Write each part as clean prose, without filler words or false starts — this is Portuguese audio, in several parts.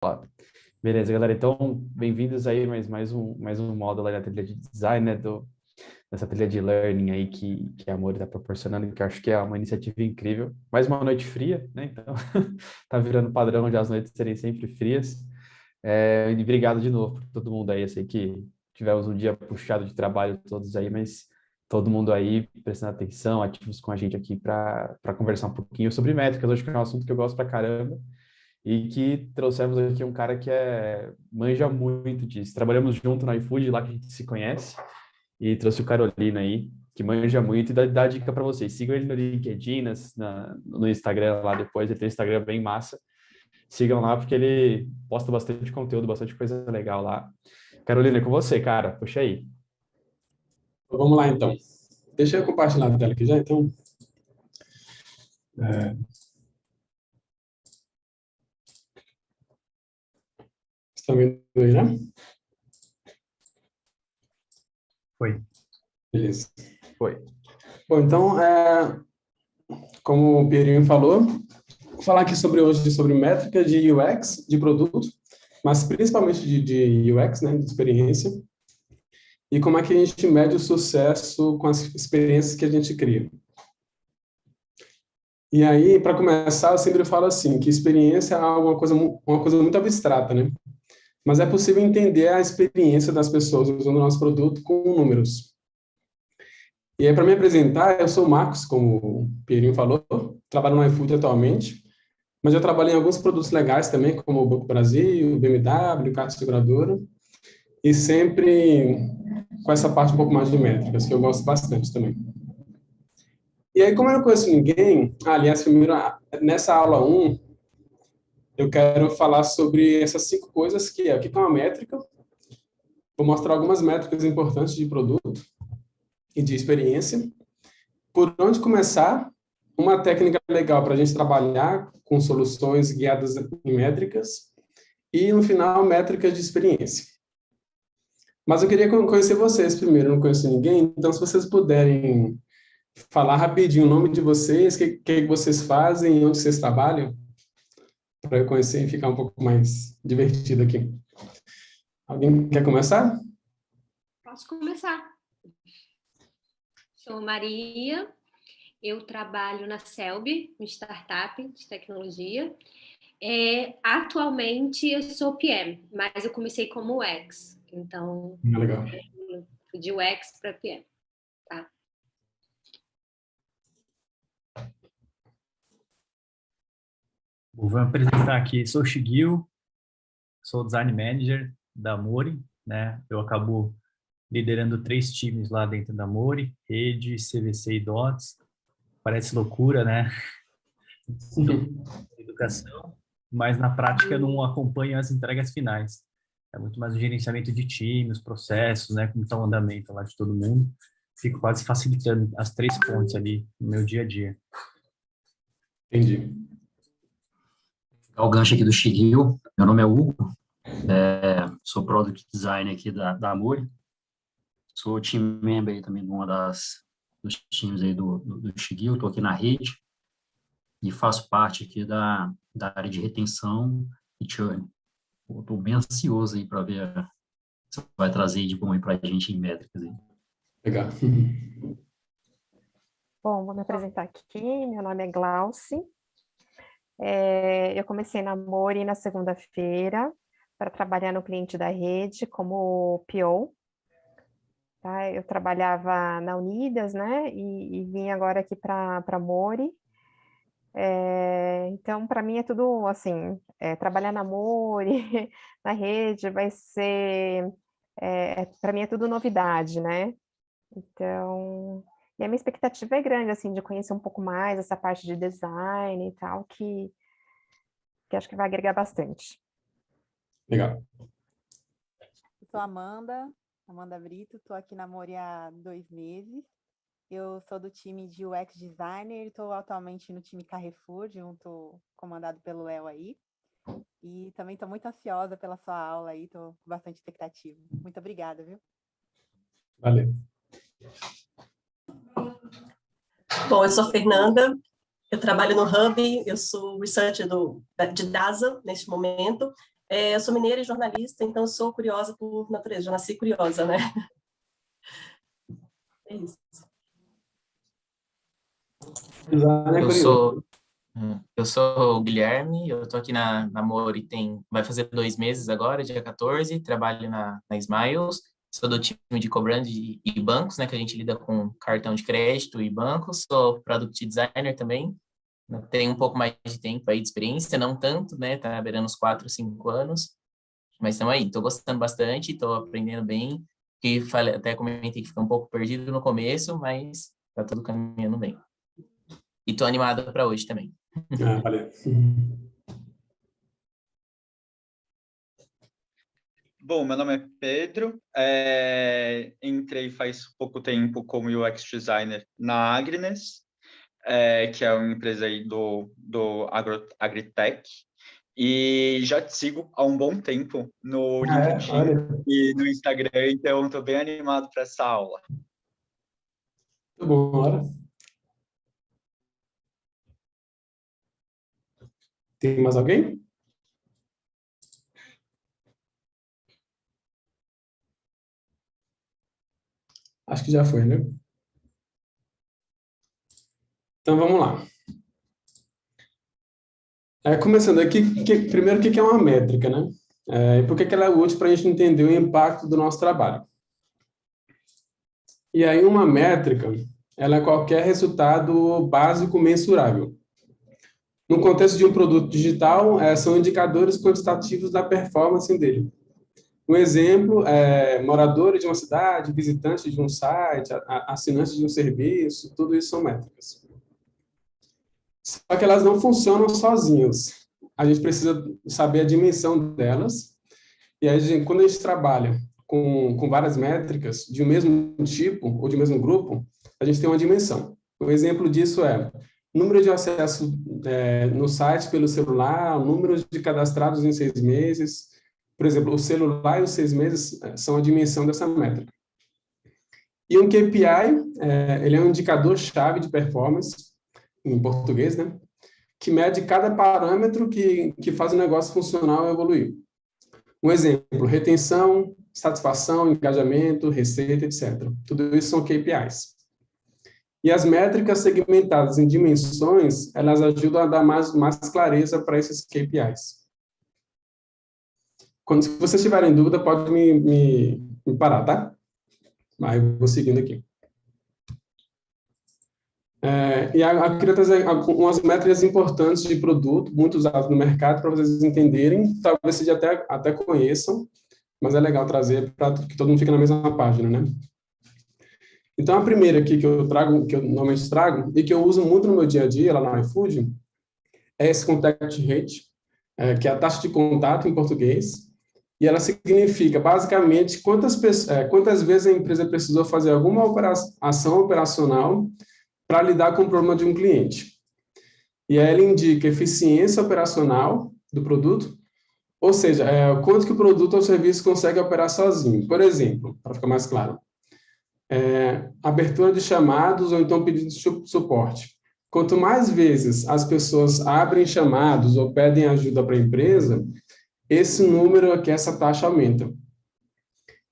Ó, beleza, galera. Então, bem-vindos aí mais um módulo aí da trilha de design, né? Dessa trilha de learning aí que a Amor está proporcionando, que eu acho que é uma iniciativa incrível. Mais uma noite fria, né? Então, tá virando padrão de as noites serem sempre frias. E obrigado de novo por todo mundo aí. Eu sei que tivemos um dia puxado de trabalho todos aí, mas todo mundo aí prestando atenção, ativos com a gente aqui para conversar um pouquinho sobre métricas. Hoje que é um assunto que eu gosto pra caramba e que trouxemos aqui um cara que manja muito disso. Trabalhamos junto no iFood, lá que a gente se conhece, e trouxe o Carolina aí, que manja muito e dá dica para vocês. Sigam ele no LinkedIn, no Instagram lá depois, ele tem um Instagram bem massa. Sigam lá porque ele posta bastante conteúdo, bastante coisa legal lá. Carolina, é com você, cara. Puxa aí. Vamos lá, então. Deixa eu compartilhar a tela aqui já, então. Estão vendo aí já? Foi. Beleza. Foi. Bom, então, como o Pierinho falou, vou falar aqui sobre métrica de UX, de produto, mas principalmente de UX, né, de experiência, e como é que a gente mede o sucesso com as experiências que a gente cria. E aí, para começar, eu sempre falo assim, que experiência é uma coisa muito abstrata, né? Mas é possível entender a experiência das pessoas usando o nosso produto com números. E aí, para me apresentar, eu sou o Marcos, como o Pierinho falou, trabalho no iFood atualmente, mas eu trabalho em alguns produtos legais também, como o Banco Brasil, o BMW, o Carta Seguradora, e sempre com essa parte um pouco mais de métricas, que eu gosto bastante também. E aí, como eu não conheço ninguém, aliás, primeiro, nessa aula 1, eu quero falar sobre essas 5 coisas, que é o que é uma métrica, vou mostrar algumas métricas importantes de produto e de experiência, por onde começar, uma técnica legal para a gente trabalhar com soluções guiadas em métricas e, no final, métricas de experiência. Mas eu queria conhecer vocês primeiro, eu não conheço ninguém, então se vocês puderem falar rapidinho o nome de vocês, o que vocês fazem, onde vocês trabalham, para eu conhecer e ficar um pouco mais divertido aqui. Alguém quer começar? Posso começar. Sou Maria, eu trabalho na Selby, uma startup de tecnologia. Atualmente eu sou PM, mas eu comecei como UX, então Legal. de UX para PM. Tá? Vou apresentar aqui, sou o Shigio, sou Design Manager da Mori, né? Eu acabo liderando 3 times lá dentro da Mori, Rede, CVC e DOTS. Parece loucura, né? Educação, mas na prática eu não acompanho as entregas finais. É muito mais o gerenciamento de times, os processos, né? Como está o andamento lá de todo mundo. Fico quase facilitando as 3 pontes ali no meu dia a dia. Entendi. O gancho aqui do Shigio. Meu nome é Hugo, sou Product Designer aqui da Amori. Sou team member aí também de dos times aí do Shigio, estou aqui na rede e faço parte aqui da área de retenção e churn. Estou bem ansioso aí para ver o que você vai trazer de bom aí para a gente em métricas aí. Legal. Bom, vou me apresentar aqui. Meu nome é Glauci. Eu comecei na Mori na segunda-feira para trabalhar no cliente da rede como PO. Tá? Eu trabalhava na Unidas, né? E vim agora aqui para Mori. Então, para mim é tudo assim, trabalhar na Mori, na rede, vai ser, para mim é tudo novidade, né? Então, e a minha expectativa é grande, assim, de conhecer um pouco mais essa parte de design e tal, que acho que vai agregar bastante. Legal. Eu sou Amanda Brito, estou aqui na Mori há 2 meses. Eu sou do time de UX Designer, estou atualmente no time Carrefour, comandado pelo Léo aí. E também estou muito ansiosa pela sua aula aí, estou com bastante expectativa. Muito obrigada, viu? Valeu. Bom, eu sou Fernanda, eu trabalho no Hub, eu sou researcher de DASA neste momento. Eu sou mineira e jornalista, então sou curiosa por natureza, já nasci curiosa, né? É isso. Eu sou o Guilherme, eu estou aqui na Mori, vai fazer 2 meses agora, dia 14, trabalho na Smiles, sou do time de cobrança e bancos, né, que a gente lida com cartão de crédito e bancos, sou Product Designer também, né, tenho um pouco mais de tempo aí de experiência, não tanto, né, tá beirando uns 4, 5 anos, mas estamos aí, estou gostando bastante, estou aprendendo bem, até comentei que fica um pouco perdido no começo, mas tá tudo caminhando bem. E estou animado para hoje também. Valeu. Bom, meu nome é Pedro, entrei faz pouco tempo como UX Designer na Agnes, que é uma empresa aí do Agritech, e já te sigo há um bom tempo no LinkedIn e no Instagram, então estou bem animado para essa aula. Muito bom, bora. Tem mais alguém? Acho que já foi, né? Então, vamos lá. Começando aqui, primeiro, o que é uma métrica, né? E por que ela é útil para a gente entender o impacto do nosso trabalho? E aí, uma métrica, ela é qualquer resultado básico mensurável. No contexto de um produto digital, são indicadores quantitativos da performance dele. Um exemplo é moradores de uma cidade, visitantes de um site, assinantes de um serviço, tudo isso são métricas. Só que elas não funcionam sozinhas. A gente precisa saber a dimensão delas. E aí, quando a gente trabalha com várias métricas de um mesmo tipo ou de um mesmo grupo, a gente tem uma dimensão. Um exemplo disso é número de acesso no site pelo celular, número de cadastrados em 6 meses. Por exemplo, o celular e os 6 meses são a dimensão dessa métrica. E um KPI, ele é um indicador-chave de performance, em português, né? Que mede cada parâmetro que faz o negócio funcionar ou evoluir. Um exemplo, retenção, satisfação, engajamento, receita, etc. Tudo isso são KPIs. E as métricas segmentadas em dimensões, elas ajudam a dar mais clareza para esses KPIs. Se vocês tiverem dúvida, pode me parar, tá? Aí eu vou seguindo aqui. E eu queria trazer umas métricas importantes de produto, muito usadas no mercado, para vocês entenderem, talvez vocês até conheçam, mas é legal trazer para que todo mundo fique na mesma página, né? Então, a primeira aqui que eu normalmente trago, e que eu uso muito no meu dia a dia, lá no iFood, é esse contact rate, que é a taxa de contato em português, e ela significa, basicamente, quantas vezes a empresa precisou fazer alguma ação operacional para lidar com o problema de um cliente. E aí ela indica eficiência operacional do produto, ou seja, quanto que o produto ou serviço consegue operar sozinho. Por exemplo, para ficar mais claro, abertura de chamados ou então pedido de suporte. Quanto mais vezes as pessoas abrem chamados ou pedem ajuda para a empresa, esse número aqui, essa taxa aumenta.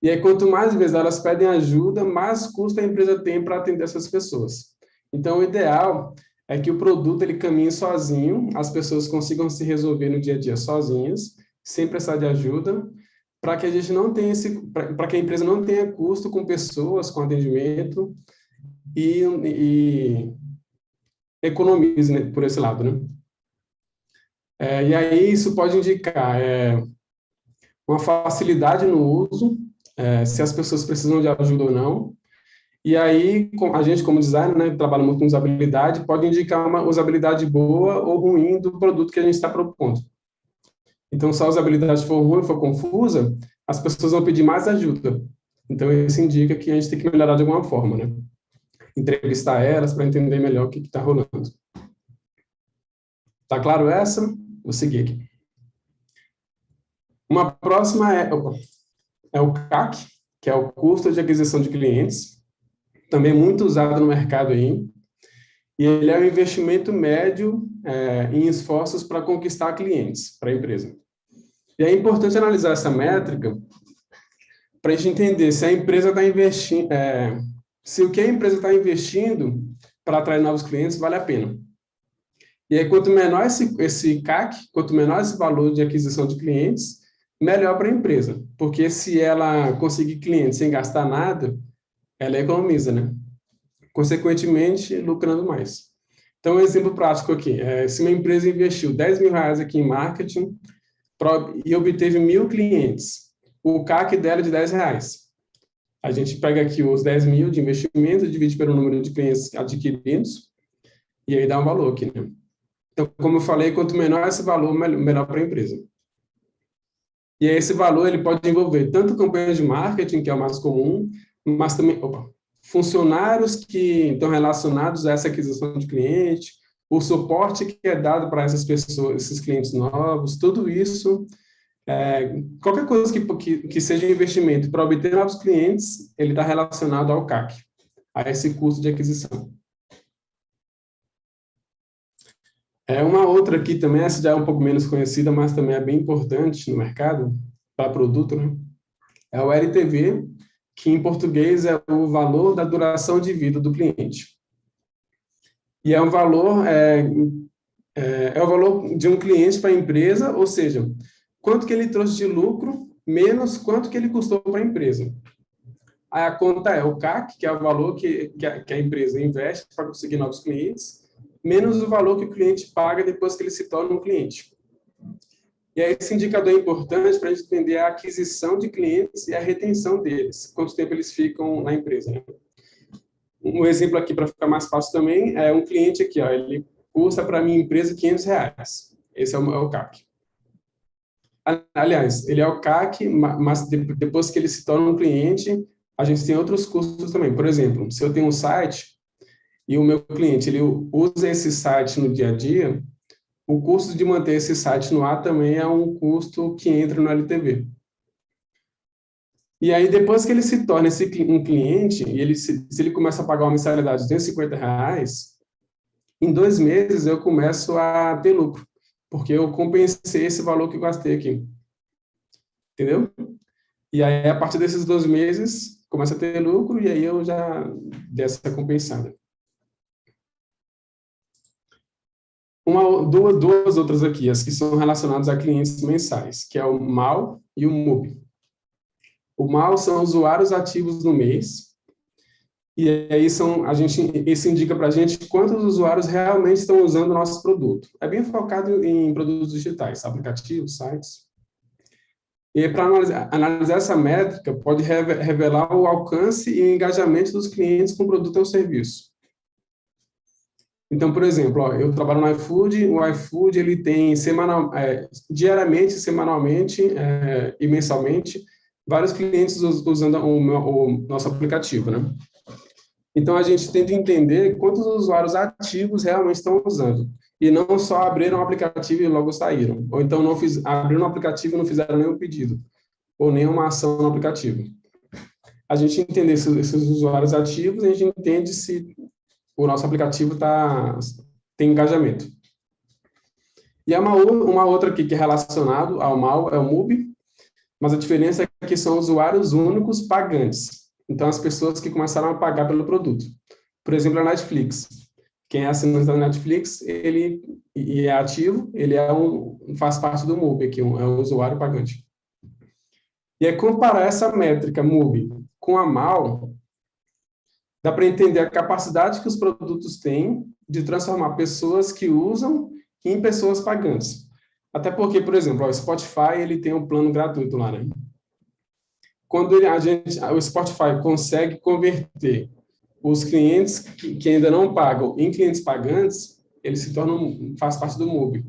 E aí, quanto mais vezes elas pedem ajuda, mais custo a empresa tem para atender essas pessoas. Então, o ideal é que o produto ele caminhe sozinho, as pessoas consigam se resolver no dia a dia sozinhas, sem precisar de ajuda, para que a gente não tenha para que a empresa não tenha custo com pessoas, com atendimento e economize, né, por esse lado, né? E aí isso pode indicar uma facilidade no uso, se as pessoas precisam de ajuda ou não. E aí, a gente, como designer, né, trabalha muito com usabilidade, pode indicar uma usabilidade boa ou ruim do produto que a gente está propondo. Então, se a usabilidade for ruim, for confusa, as pessoas vão pedir mais ajuda. Então, isso indica que a gente tem que melhorar de alguma forma, né? Entrevistar elas para entender melhor o que está rolando. Tá claro essa? Vou seguir aqui. Uma próxima é o CAC, que é o custo de aquisição de clientes, também muito usado no mercado aí, e ele é um investimento médio em esforços para conquistar clientes para a empresa. E é importante analisar essa métrica para a gente entender se a empresa está investindo, se o que a empresa está investindo para atrair novos clientes vale a pena. E aí, quanto menor esse CAC, quanto menor esse valor de aquisição de clientes, melhor para a empresa. Porque se ela conseguir clientes sem gastar nada, ela economiza, né? Consequentemente, lucrando mais. Então, um exemplo prático aqui. Se uma empresa investiu R$10.000 aqui em marketing e obteve 1.000 clientes, o CAC dela é de R$10. A gente pega aqui os 10.000 de investimento, divide pelo número de clientes adquiridos, e aí dá um valor aqui, né? Então, como eu falei, quanto menor esse valor, melhor para a empresa. E aí, esse valor ele pode envolver tanto campanhas de marketing, que é o mais comum, mas também funcionários que estão relacionados a essa aquisição de cliente, o suporte que é dado para essas pessoas, esses clientes novos, tudo isso, qualquer coisa que seja investimento para obter novos clientes, ele está relacionado ao CAC, a esse custo de aquisição. Uma outra aqui também, essa já é um pouco menos conhecida, mas também é bem importante no mercado, para produto, né? É o LTV, que em português é o valor da duração de vida do cliente. E é um valor, o valor de um cliente para a empresa, ou seja, quanto que ele trouxe de lucro, menos quanto que ele custou para a empresa. Aí a conta é o CAC, que é o valor que a empresa investe para conseguir novos clientes, menos o valor que o cliente paga depois que ele se torna um cliente. E aí esse indicador é importante para a gente entender a aquisição de clientes e a retenção deles, quanto tempo eles ficam na empresa, né? Um exemplo aqui para ficar mais fácil também é um cliente aqui, ó, ele custa para a minha empresa R$500. Esse é o CAC. Aliás, ele é o CAC, mas depois que ele se torna um cliente, a gente tem outros custos também. Por exemplo, se eu tenho um site e o meu cliente ele usa esse site no dia a dia, o custo de manter esse site no ar também é um custo que entra no LTV. E aí, depois que ele se torna um cliente, e se ele começa a pagar uma mensalidade de R$250, em 2 meses eu começo a ter lucro, porque eu compensei esse valor que eu gastei aqui. Entendeu? E aí, a partir desses 2 meses, começa a ter lucro, e aí eu já dei essa compensada. Duas outras aqui, as que são relacionadas a clientes mensais, que é o MAU e o MUB. O MAU são usuários ativos no mês, e aí isso indica para a gente quantos usuários realmente estão usando o nosso produto. É bem focado em produtos digitais, aplicativos, sites. E para analisar essa métrica, pode revelar o alcance e o engajamento dos clientes com o produto ou serviço. Então, por exemplo, eu trabalho no iFood, o iFood ele tem diariamente, semanalmente e mensalmente vários clientes usando o nosso aplicativo, né? Então, a gente tenta entender quantos usuários ativos realmente estão usando, e não só abriram o aplicativo e logo saíram, ou então abriram o aplicativo e não fizeram nenhum pedido, ou nenhuma ação no aplicativo. A gente entender esses usuários ativos, a gente entende se o nosso aplicativo tem engajamento. E uma outra aqui que é relacionado ao MAU é o MUB, mas a diferença é que são usuários únicos pagantes. Então, as pessoas que começaram a pagar pelo produto. Por exemplo, a Netflix. Quem é assinante da Netflix, ele é ativo, ele faz parte do MUB, aqui, é um usuário pagante. E aí, comparar essa métrica MUB com a MAU, dá para entender a capacidade que os produtos têm de transformar pessoas que usam em pessoas pagantes. Até porque, por exemplo, o Spotify ele tem um plano gratuito lá, né? Quando o Spotify consegue converter os clientes que ainda não pagam em clientes pagantes, eles se tornam, faz parte do MUB.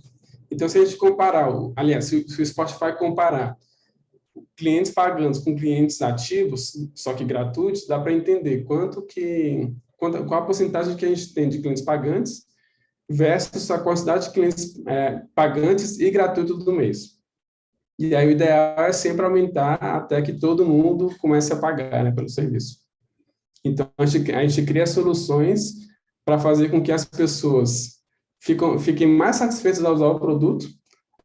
Então, se a gente comparar, se o Spotify comparar clientes pagantes com clientes ativos, só que gratuitos, dá para entender qual a porcentagem que a gente tem de clientes pagantes versus a quantidade de clientes pagantes e gratuitos do mês. E aí o ideal é sempre aumentar até que todo mundo comece a pagar, né, pelo serviço. Então, a gente cria soluções para fazer com que as pessoas fiquem mais satisfeitas ao usar o produto,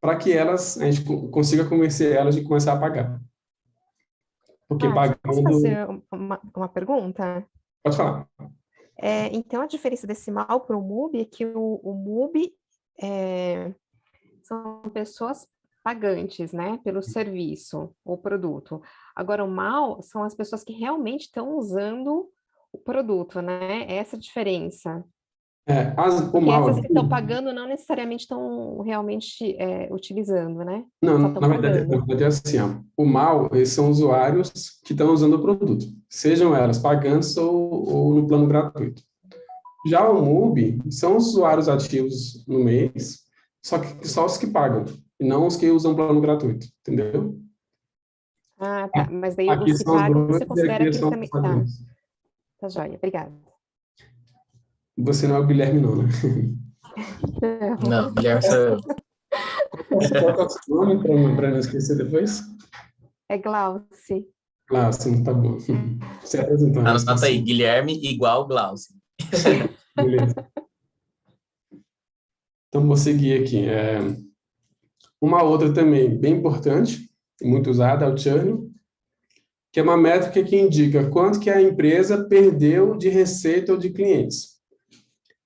para que a gente consiga convencer elas de começar a pagar. Porque Posso pagando... fazer uma pergunta? Pode falar. Então, a diferença desse MAU para o MUBI é que o MUBI são pessoas pagantes, né, pelo serviço ou produto. Agora, o MAU são as pessoas que realmente estão usando o produto, né? Essa diferença. O Porque MAU... essas que estão pagando não necessariamente estão realmente utilizando, né? Não, Só estão na verdade pagando. é assim, ó. O MAU, eles são usuários que estão usando o produto, sejam elas pagantes ou no plano gratuito. Já o MUBI são os usuários ativos no mês, só os que pagam, e não os que usam o plano gratuito, entendeu? Ah, tá. Mas daí Aqui os que são os pagam, você brokers e considera que aqui eles são também... os Tá, pagantes. tá joia. Obrigada. Você não é o Guilherme, não, né? Não, Guilherme sou eu. Qual que é o seu nome, para não esquecer depois? É Glauci. Sim, tá bom. Se apresentando. Anota aí, Guilherme igual Glaucio. Beleza. Então, vou seguir aqui. Uma outra também bem importante, muito usada, é o churn, que é uma métrica que indica quanto que a empresa perdeu de receita ou de clientes.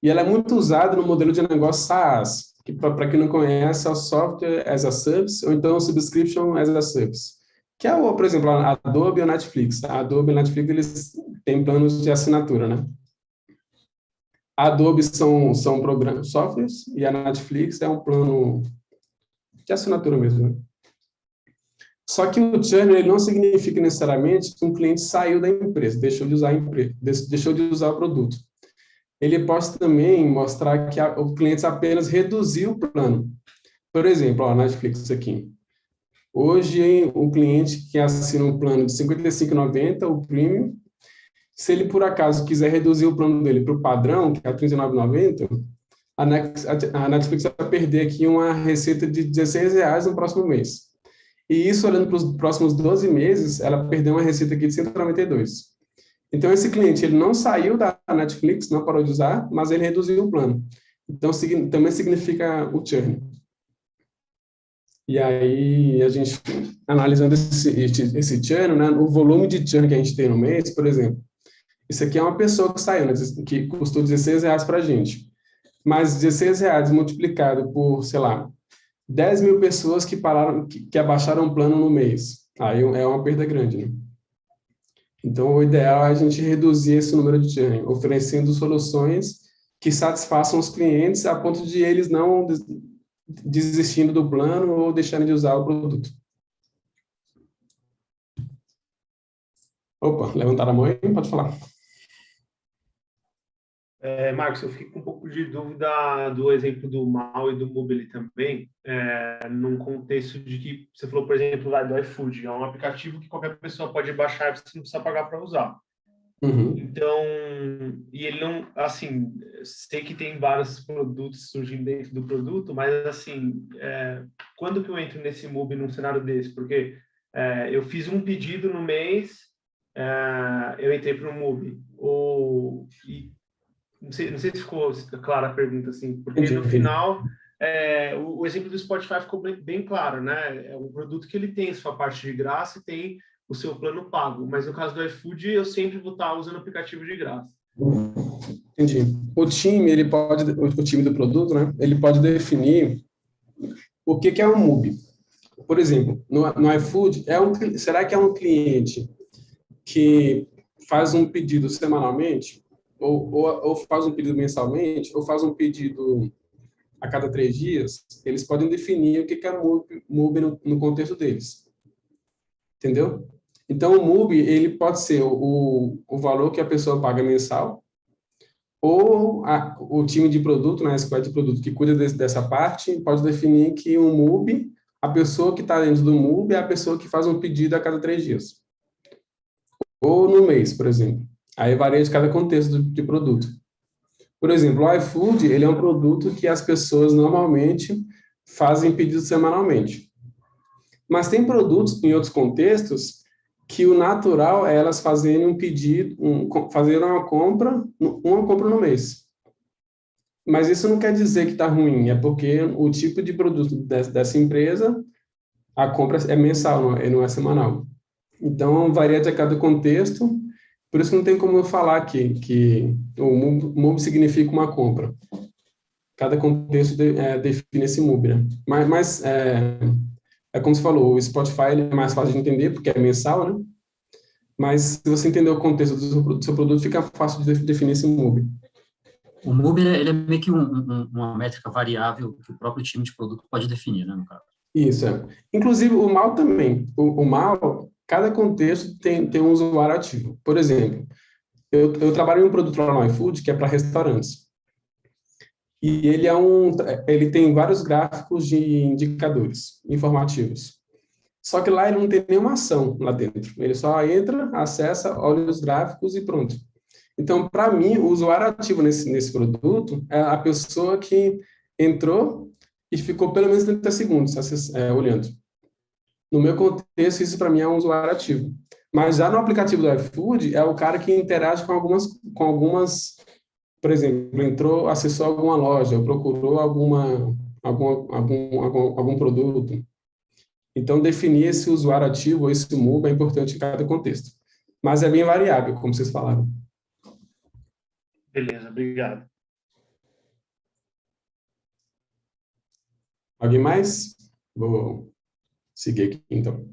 E ela é muito usada no modelo de negócio SaaS, que para quem não conhece, é o Software as a Service, ou então o Subscription as a Service, que é, por exemplo, a Adobe ou a Netflix. A Adobe e a Netflix, eles têm planos de assinatura, né? A Adobe são programas, softwares, e a Netflix é um plano de assinatura mesmo, né? Só que o churn, ele não significa necessariamente que um cliente saiu da empresa, deixou de usar o produto. Ele pode também mostrar que o cliente apenas reduziu o plano. Por exemplo, a Netflix aqui. Hoje, o cliente que assina um plano de R$ 55,90, o Premium, se ele, por acaso, quiser reduzir o plano dele para o padrão, que é R$ 39,90, a Netflix vai perder aqui uma receita de R$16 no próximo mês. E isso, olhando para os próximos 12 meses, ela perdeu uma receita aqui de R$192. Então, esse cliente, ele não saiu da Netflix, não parou de usar, mas ele reduziu o plano. Então, também significa o churn. E aí, a gente, analisando esse churn, né, o volume de churn que a gente tem no mês, por exemplo, isso aqui é uma pessoa que saiu, né, que custou R$16 para a gente. Mas R$16 multiplicado por, sei lá, 10 mil pessoas que abaixaram o plano no mês. Aí é uma perda grande, né? Então, o ideal é a gente reduzir esse número de churn, oferecendo soluções que satisfaçam os clientes a ponto de eles não desistindo do plano ou deixarem de usar o produto. Opa, levantaram a mão aí? Pode falar. Marcos, eu fiquei com um pouco de dúvida do exemplo do MAU e do Mobile também, num contexto de que você falou, por exemplo, lá do iFood, é um aplicativo que qualquer pessoa pode baixar e você não precisa pagar para usar. Uhum. Então, e ele não, assim, sei que tem vários produtos surgindo dentro do produto, mas assim, quando que eu entro nesse Mobile num cenário desse? Porque eu fiz um pedido no mês, eu entrei para o Mobile, não sei se ficou clara a pergunta, assim, porque no final, o exemplo do Spotify ficou bem claro, né? É um produto que ele tem sua parte de graça e tem o seu plano pago, mas no caso do iFood, eu sempre vou estar usando o aplicativo de graça. Entendi. O time do produto, né? Ele pode definir o que é um MUBI. Por exemplo, no iFood, será que é um cliente que faz um pedido semanalmente? Ou faz um pedido mensalmente, ou faz um pedido a cada 3 dias, eles podem definir o que é MUBI no contexto deles. Entendeu? Então, o MUBI, ele pode ser o valor que a pessoa paga mensal, ou o time de produto, né, a squad de produto que cuida dessa parte, pode definir que o MUBI, a pessoa que está dentro do MUBI é a pessoa que faz um pedido a cada 3 dias. Ou no mês, por exemplo. Aí varia de cada contexto de produto. Por exemplo, o iFood, ele é um produto que as pessoas normalmente fazem pedidos semanalmente. Mas tem produtos em outros contextos que o natural é elas fazerem um pedido, fazerem uma compra no mês. Mas isso não quer dizer que está ruim, é porque o tipo de produto dessa empresa, a compra é mensal, não é semanal. Então, varia de cada contexto, por isso que não tem como eu falar que o MUB significa uma compra. Cada contexto define esse MUB, né? Mas como você falou, o Spotify ele é mais fácil de entender, porque é mensal, né? Mas se você entender o contexto do seu produto, fica fácil de definir esse MUB. O MUB ele é meio que uma métrica variável que o próprio time de produto pode definir, né, no caso. Isso, Inclusive, o MAU também. O MAU, cada contexto tem um usuário ativo. Por exemplo, eu trabalho em um produto lá no iFood que é para restaurantes. E ele tem vários gráficos de indicadores informativos. Só que lá ele não tem nenhuma ação lá dentro. Ele só entra, acessa, olha os gráficos e pronto. Então, para mim, o usuário ativo nesse produto é a pessoa que entrou e ficou pelo menos 30 segundos olhando. No meu contexto, isso para mim é um usuário ativo. Mas já no aplicativo do iFood, é o cara que interage com algumas, por exemplo, entrou, acessou alguma loja, ou procurou algum produto. Então, definir esse usuário ativo, ou esse MUB, é importante em cada contexto. Mas é bem variável, como vocês falaram. Beleza, obrigado. Alguém mais? Vou seguir aqui, então.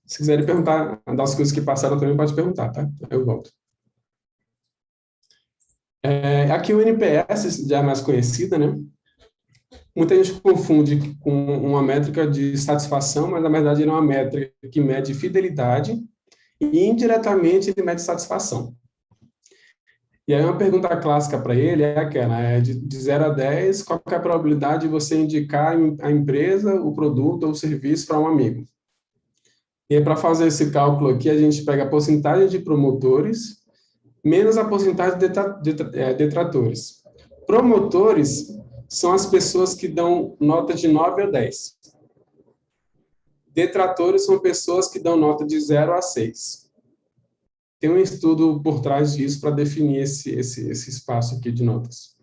Se quiserem perguntar das coisas que passaram também, pode perguntar, tá? Eu volto. Aqui o NPS já é mais conhecida, né? Muita gente confunde com uma métrica de satisfação, mas na verdade ele é uma métrica que mede fidelidade e indiretamente ele mede satisfação. E aí uma pergunta clássica para ele é aquela, de 0 a 10, qual é a probabilidade de você indicar a empresa, o produto ou o serviço para um amigo? E aí, para fazer esse cálculo aqui, a gente pega a porcentagem de promotores menos a porcentagem de detratores. Promotores são as pessoas que dão nota de 9 a 10. Detratores são pessoas que dão nota de 0 a 6. Tem um estudo por trás disso para definir esse espaço aqui de notas.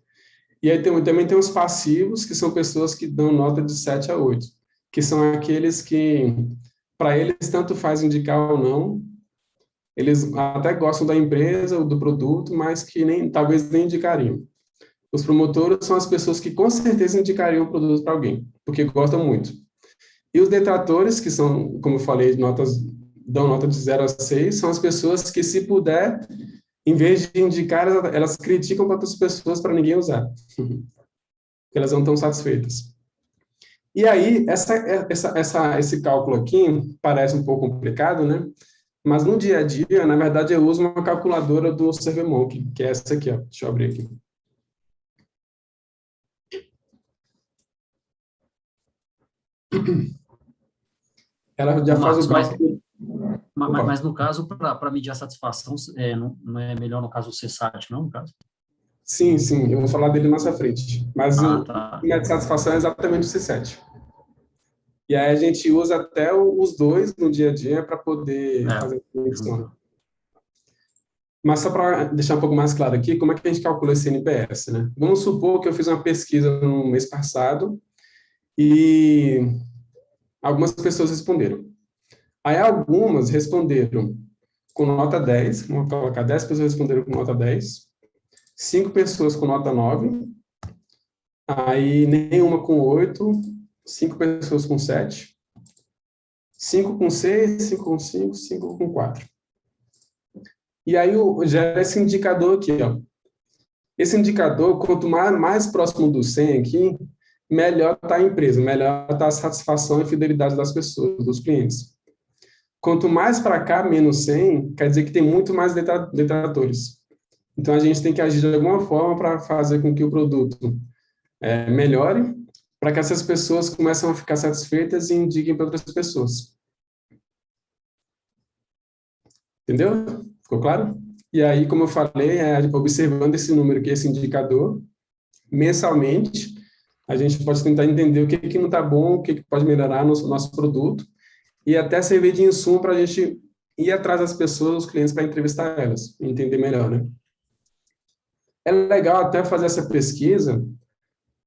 E aí também tem os passivos, que são pessoas que dão nota de 7 a 8, que são aqueles que, para eles, tanto faz indicar ou não, eles até gostam da empresa ou do produto, mas que talvez nem indicariam. Os promotores são as pessoas que com certeza indicariam o produto para alguém, porque gostam muito. E os detratores, que são, como eu falei, dão nota de 0 a 6, são as pessoas que, se puder, em vez de indicar, elas criticam para outras pessoas para ninguém usar. Porque elas não estão satisfeitas. E aí, esse cálculo aqui parece um pouco complicado, né? Mas no dia a dia, na verdade, eu uso uma calculadora do SurveyMonkey, que é essa aqui, ó. Deixa eu abrir aqui. Ela já faz o cálculo. Mas no caso, para medir a satisfação, não é melhor, no caso, o CSAT, não, no caso? Sim, eu vou falar dele mais à frente. Mas o método de satisfação é exatamente o C7. E aí a gente usa até os dois no dia a dia para poder fazer a conexão. Mas só para deixar um pouco mais claro aqui, como é que a gente calcula esse NPS, né? Vamos supor que eu fiz uma pesquisa no mês passado e algumas pessoas responderam. Aí algumas responderam com nota 10, vamos colocar 10 pessoas responderam com nota 10, 5 pessoas com nota 9, aí nenhuma com 8, 5 pessoas com 7, 5 com 6, 5 com 5, 5 com 4. E aí gera esse indicador aqui, ó. Esse indicador, quanto mais próximo do 100 aqui, melhor está a empresa, melhor está a satisfação e fidelidade das pessoas, dos clientes. Quanto mais para cá, menos 100, quer dizer que tem muito mais detratores. Então, a gente tem que agir de alguma forma para fazer com que o produto melhore, para que essas pessoas comecem a ficar satisfeitas e indiquem para outras pessoas. Entendeu? Ficou claro? E aí, como eu falei, observando esse número aqui, esse indicador, mensalmente, a gente pode tentar entender o que não está bom, o que pode melhorar no nosso produto, e até servir de insumo para a gente ir atrás das pessoas, os clientes, para entrevistar elas, e entender melhor, né? é legal até fazer essa pesquisa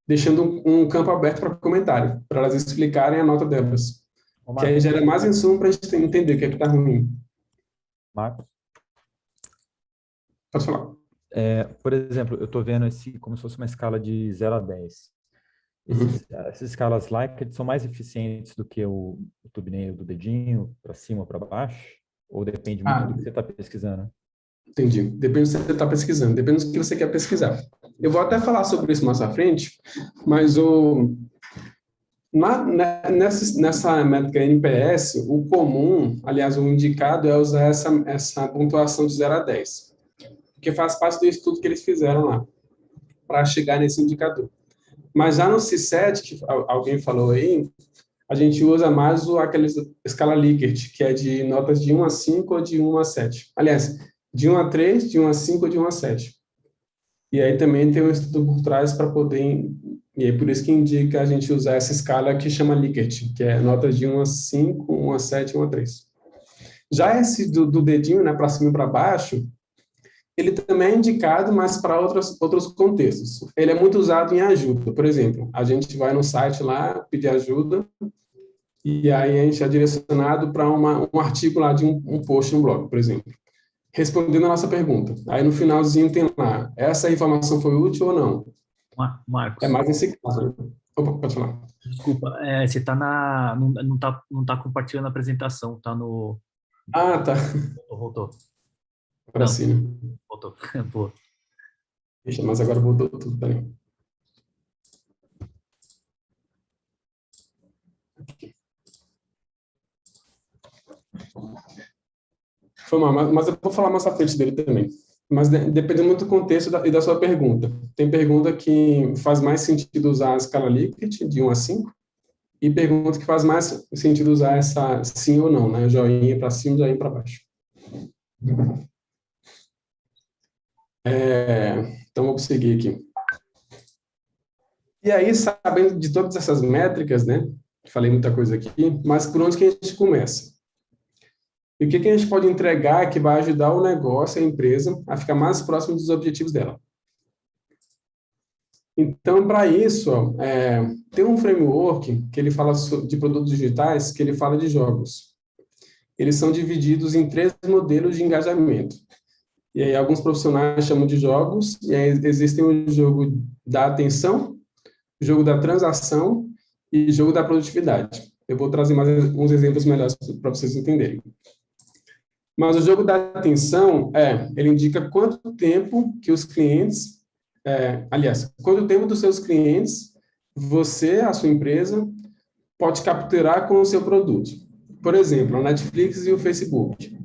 deixando um campo aberto para comentário, para elas explicarem a nota delas. Que aí gera mais insumo para a gente entender o que é que está ruim. Marcos? Pode falar. Por exemplo, eu estou vendo como se fosse uma escala de 0 a 10. Essas escalas Likert são mais eficientes do que o thumbnail do dedinho, para cima ou para baixo? Ou depende muito do que você está pesquisando? Entendi. Depende do que você está pesquisando, depende do que você quer pesquisar. Eu vou até falar sobre isso mais à frente, mas nessa métrica NPS, o comum, aliás, o indicado é usar essa pontuação de 0 a 10, porque faz parte do estudo que eles fizeram lá, para chegar nesse indicador. Mas já no C7, que alguém falou aí, a gente usa mais aquela escala Likert, que é de notas de 1 a 5 ou de 1 a 7. Aliás, de 1 a 3, de 1 a 5 ou de 1 a 7. E aí também tem um estudo por trás para poder... E aí por isso que indica a gente usar essa escala que chama Likert, que é notas de 1 a 5, 1 a 7 e 1 a 3. Já esse do dedinho, né, para cima e para baixo, ele também é indicado, mas para outros contextos. Ele é muito usado em ajuda. Por exemplo, a gente vai no site lá, pedir ajuda, e aí a gente é direcionado para um artigo lá de um post no blog, por exemplo, respondendo a nossa pergunta. Aí no finalzinho tem lá, essa informação foi útil ou não? Marcos. É mais nesse caso. Né? Opa, pode falar. Desculpa, você está não tá compartilhando a apresentação, está no... Ah, tá. Voltou. Agora sim. Voltou. Pô. Deixa, mas agora voltou tudo, peraí. Foi mal, mas eu vou falar mais à frente dele também. Mas depende muito do contexto e da sua pergunta. Tem pergunta que faz mais sentido usar a escala Likert, de 1 a 5, e pergunta que faz mais sentido usar essa sim ou não, né? Joinha para cima, joinha para baixo. Então, vou seguir aqui. E aí, sabendo de todas essas métricas, né? Falei muita coisa aqui, mas por onde que a gente começa? E o que a gente pode entregar que vai ajudar o negócio, a empresa, a ficar mais próximo dos objetivos dela? Então, para isso, tem um framework que ele fala de produtos digitais, que ele fala de jogos. Eles são divididos em 3 modelos de engajamento. E aí alguns profissionais chamam de jogos, e aí existem o jogo da atenção, o jogo da transação e o jogo da produtividade. Eu vou trazer mais uns exemplos melhores para vocês entenderem. Mas o jogo da atenção, ele indica quanto tempo que os clientes, quanto tempo dos seus clientes, você, a sua empresa, pode capturar com o seu produto. Por exemplo, a Netflix e o Facebook.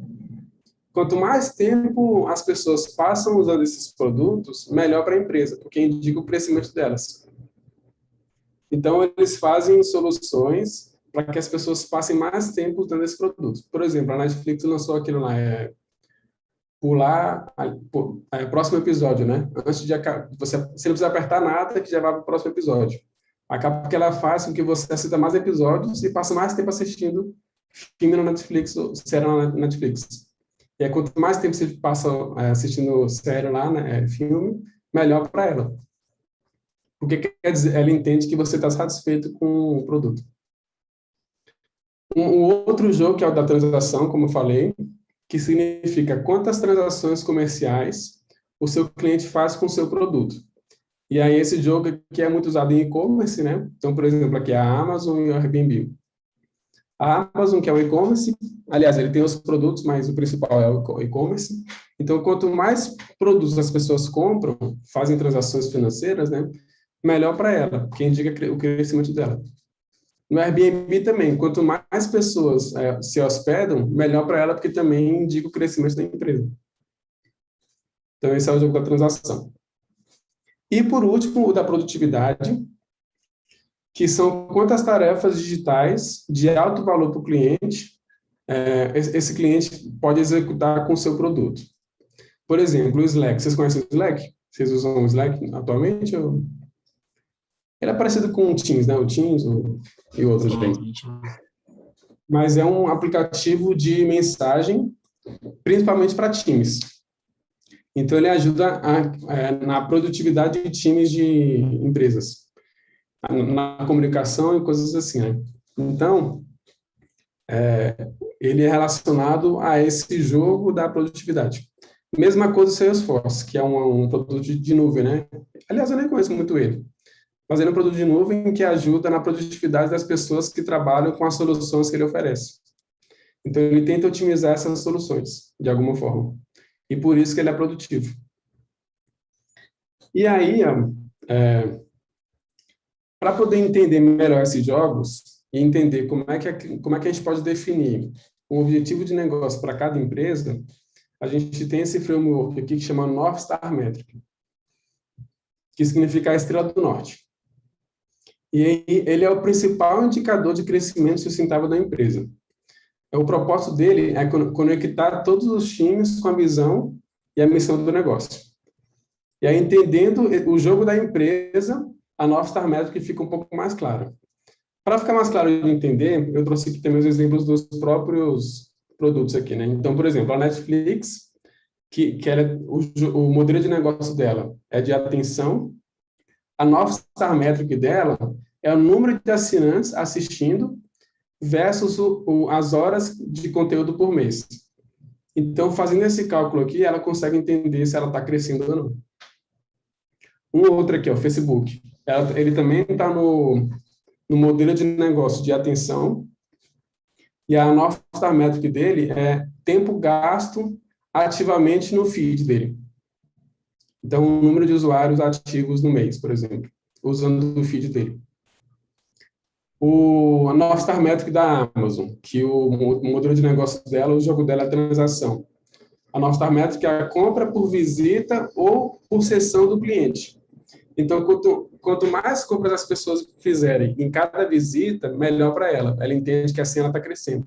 Quanto mais tempo as pessoas passam usando esses produtos, melhor para a empresa, porque indica o crescimento delas. Então, eles fazem soluções para que as pessoas passem mais tempo usando esse produto. Por exemplo, a Netflix lançou aquilo lá, pular próximo episódio, né? Antes de você não precisa apertar nada que já vai para o próximo episódio. Acaba que ela faz com que você assista mais episódios e passe mais tempo assistindo filme na Netflix ou série na Netflix. E aí, quanto mais tempo você passa assistindo série lá, né, filme, melhor para ela. Porque quer dizer, ela entende que você está satisfeito com o produto. Um outro jogo, que é o da transação, como eu falei, que significa quantas transações comerciais o seu cliente faz com o seu produto. E aí, esse jogo aqui é muito usado em e-commerce, né? Então, por exemplo, aqui é a Amazon e o Airbnb. A Amazon, que é o e-commerce, aliás, ele tem os produtos, mas o principal é o e-commerce. Então, quanto mais produtos as pessoas compram, fazem transações financeiras, né, melhor para ela, que indica o crescimento dela. No Airbnb também, quanto mais pessoas se hospedam, melhor para ela, porque também indica o crescimento da empresa. Então, esse é o jogo da transação. E, por último, o da produtividade, que são quantas tarefas digitais de alto valor para o cliente esse cliente pode executar com o seu produto. Por exemplo, o Slack. Vocês conhecem o Slack? Vocês usam o Slack atualmente? Ele é parecido com o Teams, né? O Teams e outros bem. Mas é um aplicativo de mensagem, principalmente para times. Então, ele ajuda na produtividade de times de empresas, na comunicação e coisas assim, né? Então, ele é relacionado a esse jogo da produtividade. Mesma coisa do Salesforce, que é um produto de nuvem, né? Aliás, eu nem conheço muito ele, mas ele é um produto de nuvem que ajuda na produtividade das pessoas que trabalham com as soluções que ele oferece. Então, ele tenta otimizar essas soluções, de alguma forma. E por isso que ele é produtivo. E aí, para poder entender melhor esses jogos e entender como é que a gente pode definir um objetivo de negócio para cada empresa, a gente tem esse framework aqui que chama North Star Metric, que significa a estrela do norte. E aí, ele é o principal indicador de crescimento sustentável da empresa. O propósito dele é conectar todos os times com a visão e a missão do negócio. E aí, entendendo o jogo da empresa, a North Star Metric fica um pouco mais clara. Para ficar mais claro de entender, eu trouxe aqui também os exemplos dos próprios produtos aqui, né? Então, por exemplo, a Netflix, o modelo de negócio dela é de atenção, a North Star Metric dela é o número de assinantes assistindo versus as horas de conteúdo por mês. Então, fazendo esse cálculo aqui, ela consegue entender se ela está crescendo ou não. Um outro aqui, o Facebook. Ele também está no modelo de negócio de atenção, e a North Star Metric dele é tempo gasto ativamente no feed dele. Então, o número de usuários ativos no mês, por exemplo, usando o feed dele. A North Star Metric da Amazon, que o modelo de negócio dela, o jogo dela é a transação. A North Star Metric é a compra por visita ou por sessão do cliente. Então, quanto mais compras as pessoas fizerem em cada visita, melhor para ela. Ela entende que assim ela está crescendo.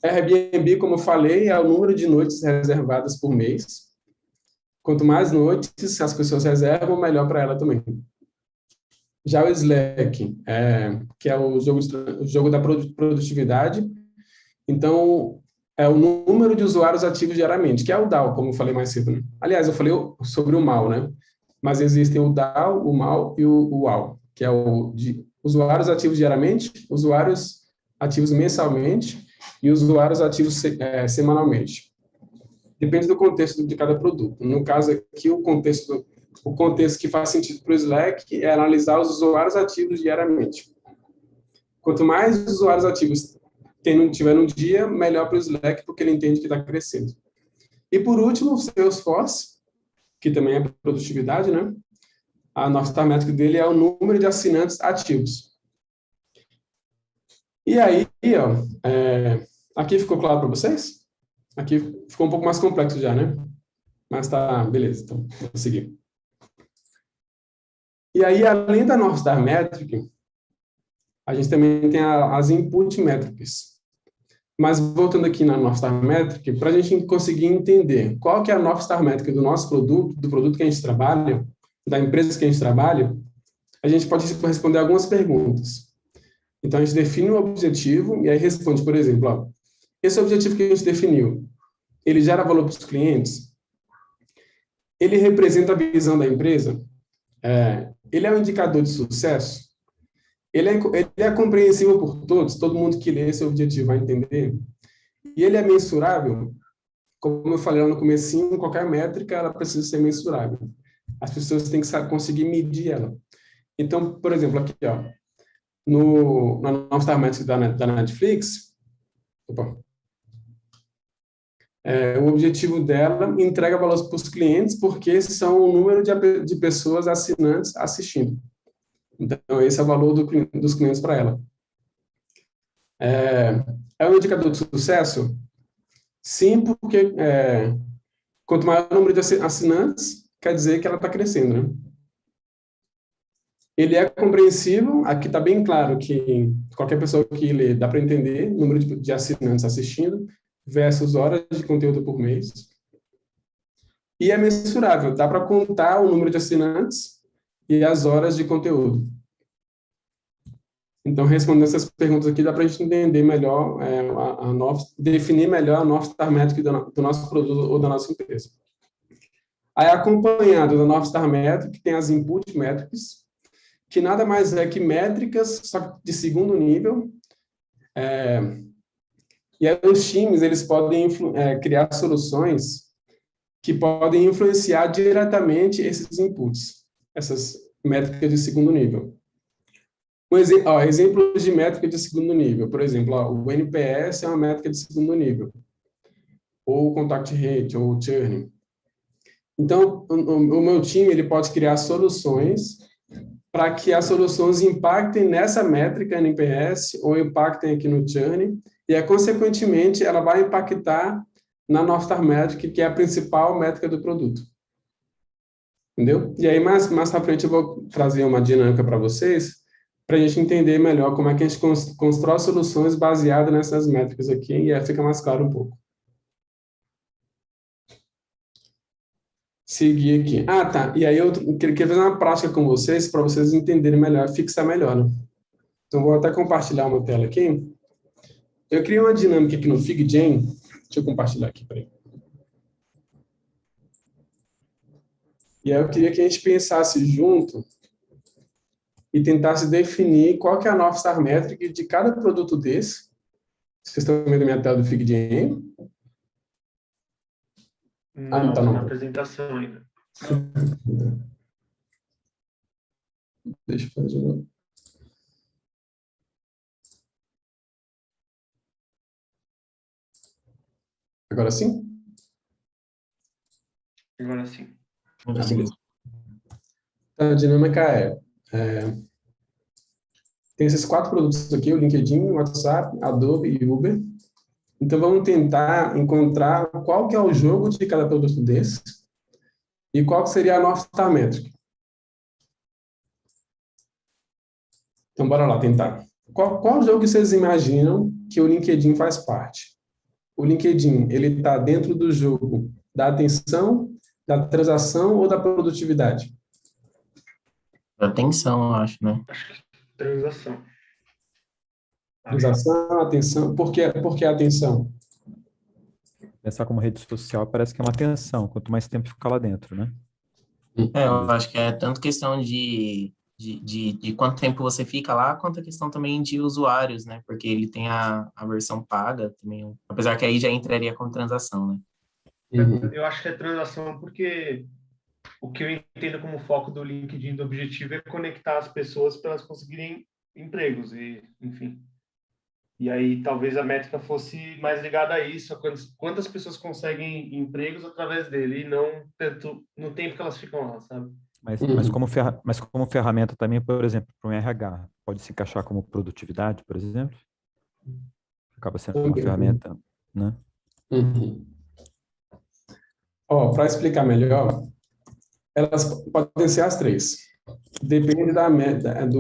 Airbnb, como eu falei, é o número de noites reservadas por mês. Quanto mais noites as pessoas reservam, melhor para ela também. Já o Slack, que é o jogo da produtividade, então, é o número de usuários ativos diariamente, que é o DAO, como eu falei mais cedo, né? Aliás, eu falei sobre o MAU, né? Mas existem o DAO, o MAU e o UAU, que é o de usuários ativos diariamente, usuários ativos mensalmente e usuários ativos semanalmente. Depende do contexto de cada produto. No caso aqui, o contexto que faz sentido para o Slack é analisar os usuários ativos diariamente. Quanto mais usuários ativos tiver no dia, melhor para o Slack, porque ele entende que está crescendo. E por último, o Salesforce, que também é produtividade, né? A North Star Metric dele é o número de assinantes ativos. E aí, aqui ficou claro para vocês? Aqui ficou um pouco mais complexo já, né? Mas tá, beleza, então, vou seguir. E aí, além da North Star Metric, a gente também tem as Input Metrics. Mas voltando aqui na North Star Metric, para a gente conseguir entender qual que é a North Star Metric do nosso produto, do produto que a gente trabalha, da empresa que a gente trabalha, a gente pode responder algumas perguntas. Então, a gente define um objetivo e aí responde, por exemplo, esse objetivo que a gente definiu, ele gera valor para os clientes? Ele representa a visão da empresa? Ele é um indicador de sucesso? Ele é compreensível por todos? Todo mundo que lê esse objetivo vai entender? E ele é mensurável? Como eu falei lá no comecinho, qualquer métrica ela precisa ser mensurável. As pessoas têm que conseguir medir ela. Então, por exemplo, aqui, na nossa Metric da Netflix, o objetivo dela entrega valor para os clientes porque são o número de pessoas assinantes assistindo. Então, esse é o valor dos clientes para ela. É um indicador de sucesso? Sim, porque quanto maior o número de assinantes, quer dizer que ela está crescendo, né? Ele é compreensível, aqui está bem claro que qualquer pessoa que lê dá para entender o número de assinantes assistindo versus horas de conteúdo por mês. E é mensurável, dá para contar o número de assinantes e as horas de conteúdo. Então, respondendo essas perguntas aqui, dá para a gente entender melhor, definir melhor a North Star Metric do nosso produto ou da nossa empresa. Aí, acompanhado da North Star Metric, tem as Input Metrics, que nada mais é que métricas, só que de segundo nível. E aí, os times, eles podem criar soluções que podem influenciar diretamente esses inputs, essas métricas de segundo nível. Exemplos de métrica de segundo nível. Por exemplo, o NPS é uma métrica de segundo nível. Ou o Contact Rate, ou o Churn. Então, o meu time ele pode criar soluções para que as soluções impactem nessa métrica NPS ou impactem aqui no Churn, e, consequentemente, ela vai impactar na North Star Metric, que é a principal métrica do produto. Entendeu? E aí, mais para frente, eu vou trazer uma dinâmica para vocês, para a gente entender melhor como é que a gente constrói soluções baseadas nessas métricas aqui, e aí fica mais claro um pouco. Seguir aqui. Tá. E aí eu queria fazer uma prática com vocês, para vocês entenderem melhor, fixar melhor, né? Então, vou até compartilhar uma tela aqui. Eu criei uma dinâmica aqui no FigJam. Deixa eu compartilhar aqui, peraí. E aí eu queria que a gente pensasse junto e tentasse definir qual que é a North Star Metric de cada produto desse. Vocês estão vendo a minha tela do FigJam? Não, tá na não. apresentação ainda. Deixa eu fazer de novo. Agora sim? Agora sim. Beleza. A dinâmica tem esses 4 produtos aqui, o LinkedIn, o WhatsApp, Adobe e Uber. Então, vamos tentar encontrar qual que é o jogo de cada produto desse e qual que seria a North Star Metric. Então, bora lá tentar. Qual jogo que vocês imaginam que o LinkedIn faz parte? O LinkedIn, ele está dentro do jogo da atenção, da transação ou da produtividade? Atenção, eu acho, né? Transação. Transação, atenção. Por que atenção? Pensar como rede social parece que é uma tensão, quanto mais tempo ficar lá dentro, né? Eu acho que é tanto questão de quanto tempo você fica lá, quanto a questão também de usuários, né? Porque ele tem a versão paga também, apesar que aí já entraria como transação, né? Eu acho que é transação porque o que eu entendo como foco do LinkedIn do objetivo é conectar as pessoas para elas conseguirem empregos e, enfim. E aí talvez a métrica fosse mais ligada a isso, a quantas pessoas conseguem empregos através dele e não tanto no tempo que elas ficam lá, sabe? Mas como ferramenta também, por exemplo, para um RH, pode se encaixar como produtividade, por exemplo? Acaba sendo uma ferramenta, né? Para explicar melhor, elas podem ser as 3. Depende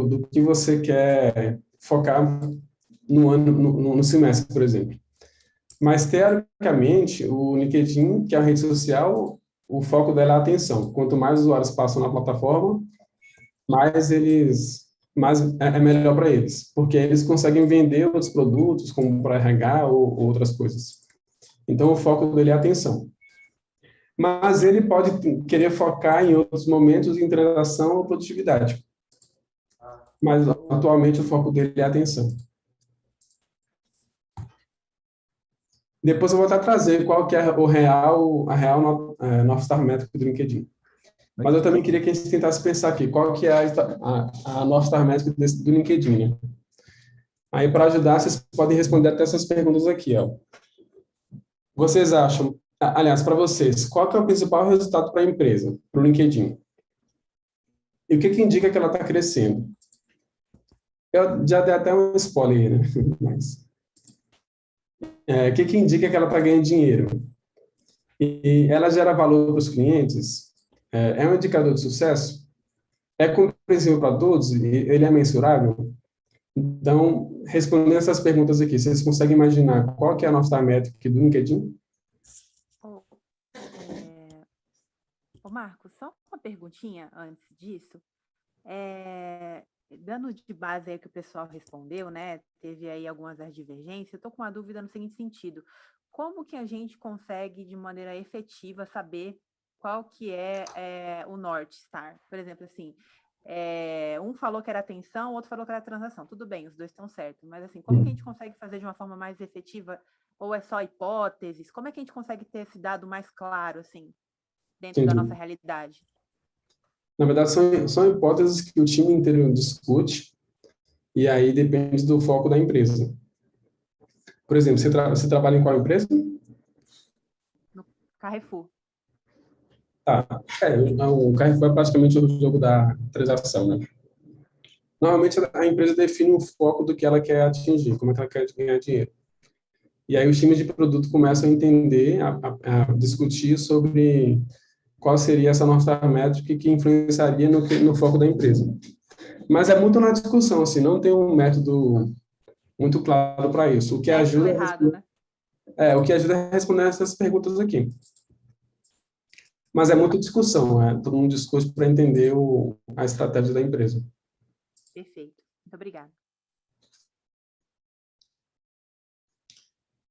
do que você quer focar no semestre, por exemplo. Mas, teoricamente, o LinkedIn, que é a rede social, o foco dela é a atenção. Quanto mais usuários passam na plataforma, mais é melhor para eles, porque eles conseguem vender outros produtos, como para RH ou outras coisas. Então, o foco dele é a atenção. Mas ele pode querer focar em outros momentos em transação ou produtividade. Mas, atualmente, o foco dele é a atenção. Depois eu vou até trazer qual que é a real North Star Metric do LinkedIn. Mas eu também queria que a gente tentasse pensar aqui, qual que é a North Star Metric do LinkedIn, né? Aí, para ajudar, vocês podem responder até essas perguntas aqui, ó. Vocês acham, aliás, para vocês, qual que é o principal resultado para a empresa, para o LinkedIn? E o que indica que ela está crescendo? Eu já dei até um spoiler aí, né? Mas, o que indica que ela está ganhando dinheiro? E ela gera valor para os clientes? É um indicador de sucesso? É compreensível para todos? Ele é mensurável? Então, respondendo essas perguntas aqui, vocês conseguem imaginar qual que é a nossa métrica do LinkedIn? Marcos, só uma perguntinha antes disso. Dando de base aí que o pessoal respondeu, né? Teve aí algumas divergências. Eu estou com uma dúvida no seguinte sentido: como que a gente consegue, de maneira efetiva, saber qual que é o North Star? Por exemplo, assim, um falou que era atenção, o outro falou que era transação. Tudo bem, os dois estão certos, mas assim, como que a gente consegue fazer de uma forma mais efetiva? Ou é só hipóteses? Como é que a gente consegue ter esse dado mais claro, assim, dentro da nossa realidade? Na verdade, são hipóteses que o time inteiro discute, e aí depende do foco da empresa. Por exemplo, você trabalha em qual empresa? No Carrefour. Tá. O Carrefour é praticamente o jogo da transação, né? Normalmente, a empresa define o foco do que ela quer atingir, como é que ela quer ganhar dinheiro. E aí os times de produto começam a entender, a discutir sobre qual seria essa nossa métrica que influenciaria no foco da empresa. Mas é muito na discussão, assim, não tem um método muito claro para isso. O que ajuda o que ajuda a responder essas perguntas aqui. Mas é muita discussão, todo mundo discute para entender a estratégia da empresa. Perfeito. Muito obrigada.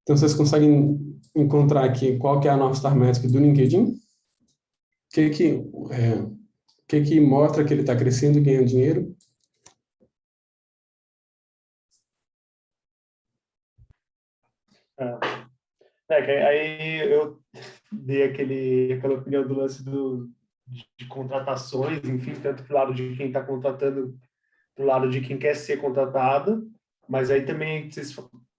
Então, vocês conseguem encontrar aqui qual que é a North Star Metric do LinkedIn? O que mostra que ele está crescendo e ganhando dinheiro? Aí eu dei aquela opinião do lance de contratações, enfim, tanto para o lado de quem está contratando, para o lado de quem quer ser contratado, mas aí também vocês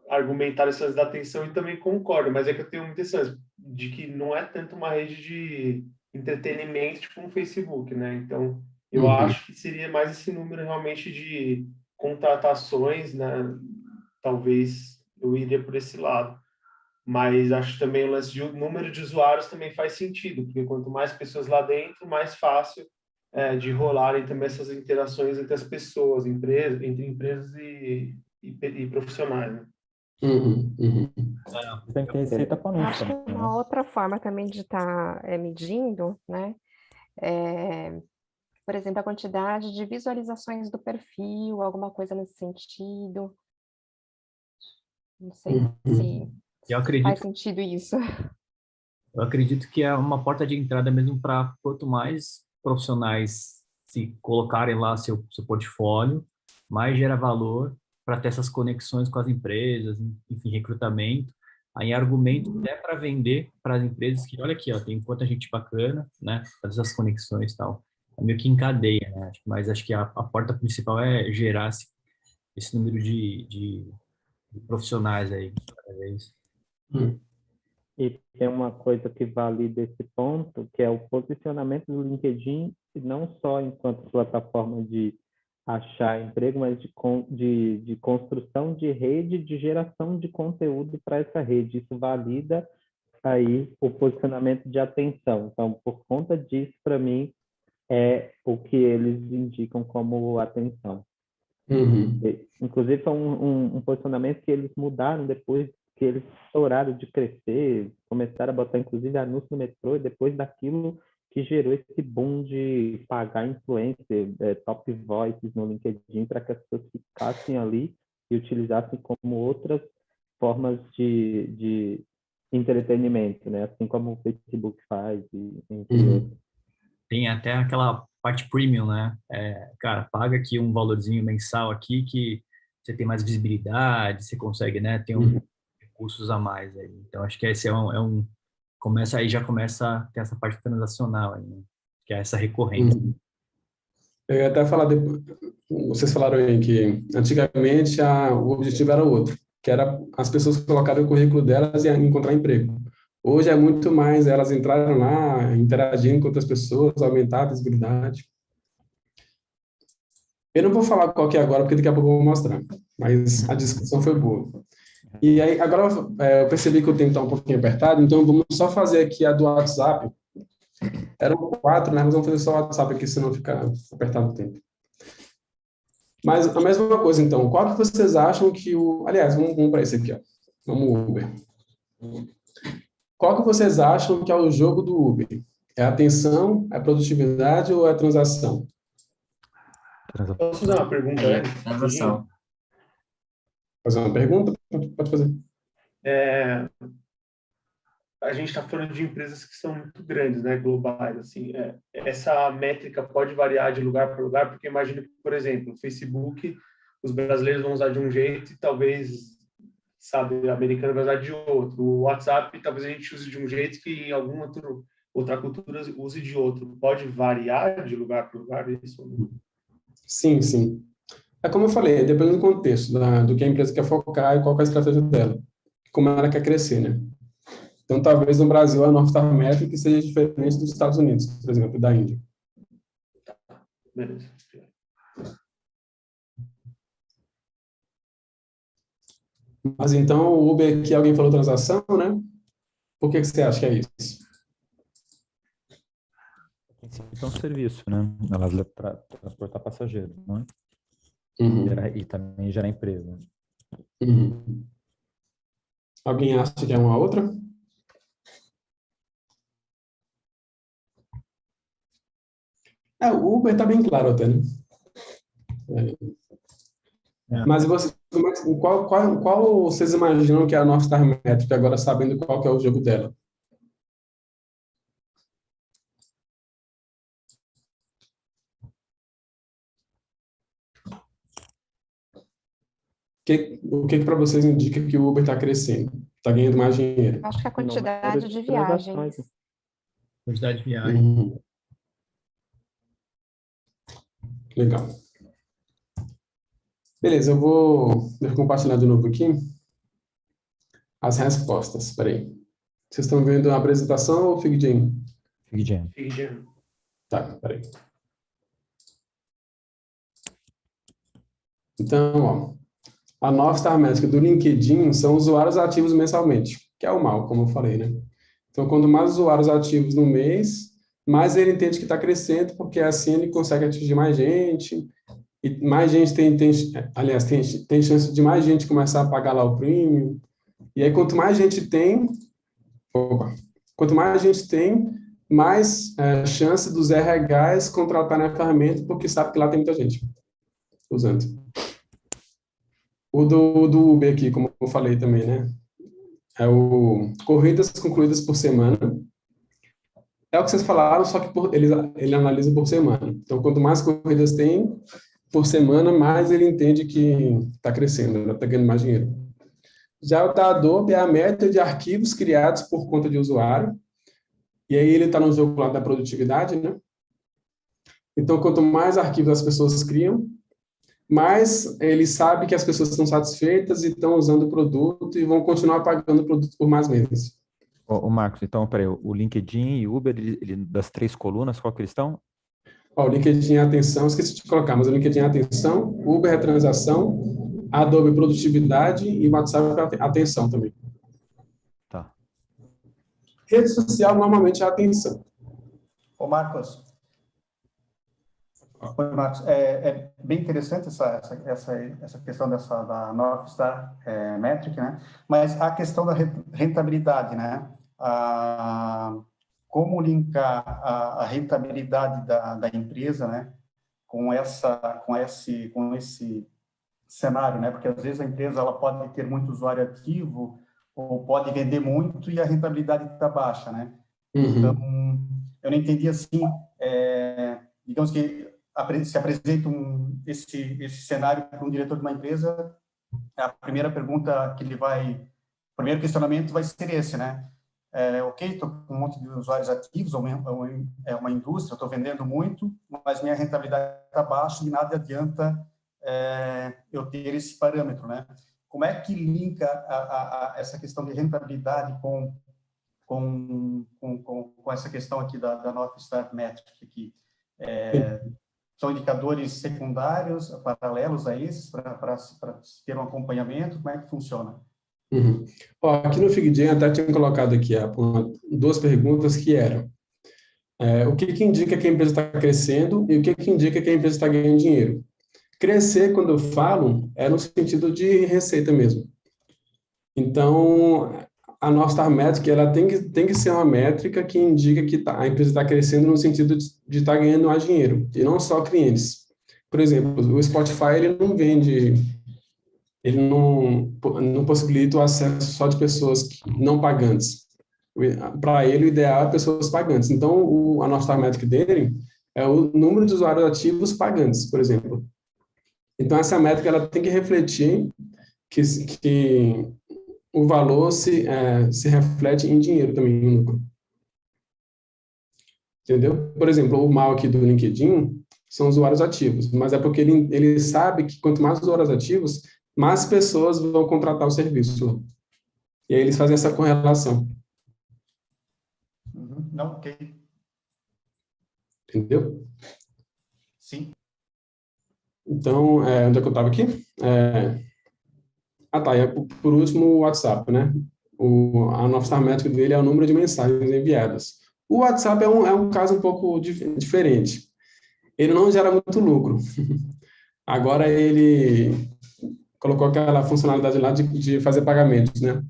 argumentaram essas da atenção e também concordo, mas é que eu tenho muita sensação de que não é tanto uma rede de entretenimento tipo um Facebook, né? Então, eu acho que seria mais esse número realmente de contratações, né? Talvez eu iria por esse lado. Mas acho também o lance de número de usuários também faz sentido, porque quanto mais pessoas lá dentro, mais fácil de rolarem também essas interações entre as pessoas, entre empresas e profissionais, né? Acho que uma outra forma também de estar medindo, né? Por exemplo, a quantidade de visualizações do perfil, alguma coisa nesse sentido. Não sei se faz sentido isso. Eu acredito que é uma porta de entrada mesmo para quanto mais profissionais se colocarem lá seu portfólio, mais gera valor para ter essas conexões com as empresas, enfim, recrutamento. Aí argumento até para vender para as empresas que, olha aqui, ó, tem quanta gente bacana, né? Fazer essas conexões e tal. É meio que encadeia, né? Mas acho que a porta principal é gerar esse número de profissionais aí. É isso. E tem uma coisa que valida esse ponto, que é o posicionamento do LinkedIn, não só enquanto plataforma de achar emprego, mas de construção de rede, de geração de conteúdo para essa rede. Isso valida aí o posicionamento de atenção. Então, por conta disso, para mim, é o que eles indicam como atenção. Inclusive, foi um posicionamento que eles mudaram depois que eles estouraram de crescer, começaram a botar, inclusive, anúncio no metrô, e depois daquilo que gerou esse boom de pagar influencer, top voices no LinkedIn, para que as pessoas ficassem ali e utilizassem como outras formas de entretenimento, né? Assim como o Facebook faz, entre outros. Tem até aquela parte premium, né? Cara, paga aqui um valorzinho mensal aqui que você tem mais visibilidade, você consegue, né? Ter recursos a mais aí. Então, acho que esse já começa a ter essa parte transacional aí, né? Que é essa recorrência. Eu ia até falar, vocês falaram aí que antigamente o objetivo era outro, que era as pessoas colocarem o currículo delas e encontrar emprego. Hoje é muito mais elas entraram lá, interagindo com outras pessoas, aumentar a visibilidade. Eu não vou falar qual que é agora, porque daqui a pouco eu vou mostrar, mas a discussão foi boa. E aí, agora eu percebi que o tempo está um pouquinho apertado, então vamos só fazer aqui a do WhatsApp. Eram 4, né? Mas vamos fazer só o WhatsApp aqui, senão fica apertado o tempo. Mas a mesma coisa, então. Qual que vocês acham que Aliás, vamos para esse aqui, ó. Vamos Uber. Qual que vocês acham que é o jogo do Uber? É atenção, é produtividade ou é transação? Posso fazer uma pergunta? Transação. Fazer uma pergunta? Pode fazer. a gente está falando de empresas que são muito grandes, né, globais, assim, essa métrica pode variar de lugar para lugar, porque imagino que, por exemplo, o Facebook, os brasileiros vão usar de um jeito e talvez, sabe, o americano vai usar de outro. O WhatsApp, talvez a gente use de um jeito que em alguma outra cultura use de outro. Pode variar de lugar para lugar isso? Sim, sim. É como eu falei, depende do contexto, do que a empresa quer focar e qual que é a estratégia dela, como ela quer crescer, né? Então, talvez no Brasil a North Star Metric seja diferente dos Estados Unidos, por exemplo, da Índia. Beleza. Mas então, o Uber aqui, alguém falou transação, né? Por que você acha que é isso? É um serviço, né? Elas transportar passageiros, não é? E também gerar empresa. Alguém acha que é uma outra? O Uber está bem claro até, né? Mas você, qual vocês imaginam que é a North Star Metric, agora sabendo qual que é o jogo dela? O que para vocês indica que o Uber está crescendo? Está ganhando mais dinheiro? Acho que a quantidade de viagens. Quantidade de viagens. Legal. Beleza, eu vou compartilhar de novo aqui as respostas. Espera aí. Vocês estão vendo a apresentação ou o FigJam? FigJam. Tá, espera aí. Então, ó. A North Star Metric do LinkedIn são usuários ativos mensalmente, que é o mal, como eu falei, né? Então, quanto mais usuários ativos no mês, mais ele entende que está crescendo, porque assim ele consegue atingir mais gente, e mais gente tem chance de mais gente começar a pagar lá o premium. E aí, quanto mais gente tem, mais chance dos RHs contratarem a ferramenta, porque sabe que lá tem muita gente usando. O do Uber aqui, como eu falei também, né? É o corridas concluídas por semana. É o que vocês falaram, só que ele analisa por semana. Então, quanto mais corridas tem por semana, mais ele entende que está crescendo, está ganhando mais dinheiro. Já o da Adobe é a média de arquivos criados por conta de usuário. E aí ele está no jogo lá da produtividade, né? Então, quanto mais arquivos as pessoas criam, mas ele sabe que as pessoas estão satisfeitas e estão usando o produto e vão continuar pagando o produto por mais meses. O Marcos, então, peraí, o LinkedIn e o Uber, das 3 colunas, qual que eles estão? O LinkedIn é atenção, esqueci de colocar, mas o LinkedIn é atenção, o Uber é transação, Adobe produtividade e o WhatsApp é atenção também. Tá. Rede social normalmente é atenção. Ô Marcos, é bem interessante essa questão da North Star Metric, né? Mas a questão da rentabilidade, né? Como linkar a rentabilidade da empresa, né? Com esse cenário, né? Porque às vezes a empresa ela pode ter muito usuário ativo ou pode vender muito e a rentabilidade está baixa, né? Então, eu não entendi assim, digamos que se apresenta esse cenário para um diretor de uma empresa, a primeira pergunta que o primeiro questionamento vai ser esse, né? Ok, estou com um monte de usuários ativos, é uma indústria, estou vendendo muito, mas minha rentabilidade está baixa e nada adianta eu ter esse parâmetro, né? Como é que linka essa questão de rentabilidade com essa questão aqui da North Star Metric aqui? São indicadores secundários, paralelos a esses, para ter um acompanhamento? Como é que funciona? Aqui no FigJam até tinha colocado aqui 2 perguntas que eram o que indica que a empresa está crescendo e o que indica que a empresa está ganhando dinheiro. Crescer, quando eu falo, é no sentido de receita mesmo. Então, a North Star Metric, ela tem que ser uma métrica que indica que a empresa está crescendo no sentido de estar ganhando mais dinheiro, e não só clientes. Por exemplo, o Spotify, ele não vende, ele não possibilita o acesso só de pessoas não pagantes. Para ele, o ideal é pessoas pagantes. Então, a North Star Metric dele é o número de usuários ativos pagantes, por exemplo. Então, essa métrica ela tem que refletir que o valor se reflete em dinheiro também, em lucro. Entendeu? Por exemplo, o mal aqui do LinkedIn são usuários ativos, mas é porque ele sabe que quanto mais usuários ativos, mais pessoas vão contratar o serviço. E aí eles fazem essa correlação. Não, ok. Entendeu? Sim. Então, onde é que eu estava aqui? Tá, e por último, o WhatsApp, né? A North Star Metric dele é o número de mensagens enviadas. O WhatsApp é um caso um pouco diferente. Ele não gera muito lucro. Agora ele colocou aquela funcionalidade lá de fazer pagamentos, né?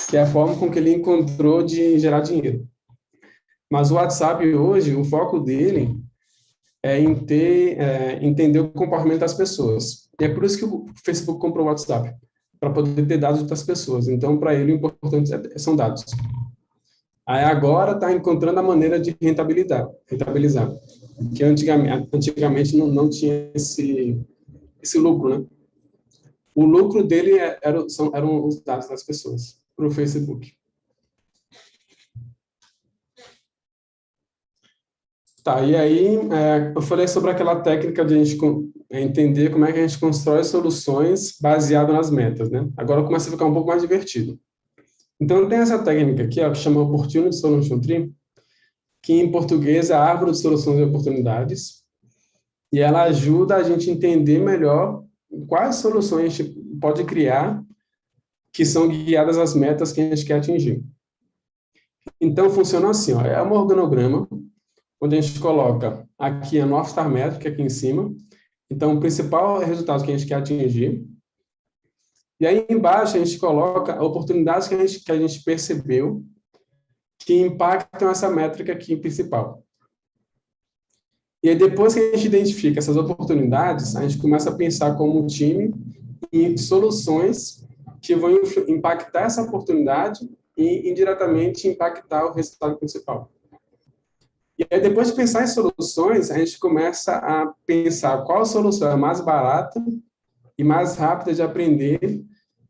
Que é a forma com que ele encontrou de gerar dinheiro. Mas o WhatsApp hoje, o foco dele é em entender o comportamento das pessoas. E é por isso que o Facebook comprou o WhatsApp, para poder ter dados das pessoas. Então, para ele, o importante são dados. Aí agora está encontrando a maneira de rentabilizar, que antigamente não tinha esse lucro, né? O lucro dele eram os dados das pessoas, para o Facebook. Tá, e aí eu falei sobre aquela técnica de a gente entender como é que a gente constrói soluções baseado nas metas, né? Agora começa a ficar um pouco mais divertido. Então, tem essa técnica aqui, ó, que chama Opportunity Solution Tree, que em português é a árvore de soluções e oportunidades, e ela ajuda a gente a entender melhor quais soluções a gente pode criar que são guiadas às metas que a gente quer atingir. Então, funciona assim, ó, é um organograma, onde a gente coloca aqui a North Star Metric, aqui em cima. Então, o principal resultado que a gente quer atingir. E aí, embaixo, a gente coloca oportunidades que a gente percebeu que impactam essa métrica aqui principal. E aí, depois que a gente identifica essas oportunidades, a gente começa a pensar como time em soluções que vão impactar essa oportunidade e, indiretamente, impactar o resultado principal. E aí, depois de pensar em soluções, a gente começa a pensar qual solução é mais barata e mais rápida de aprender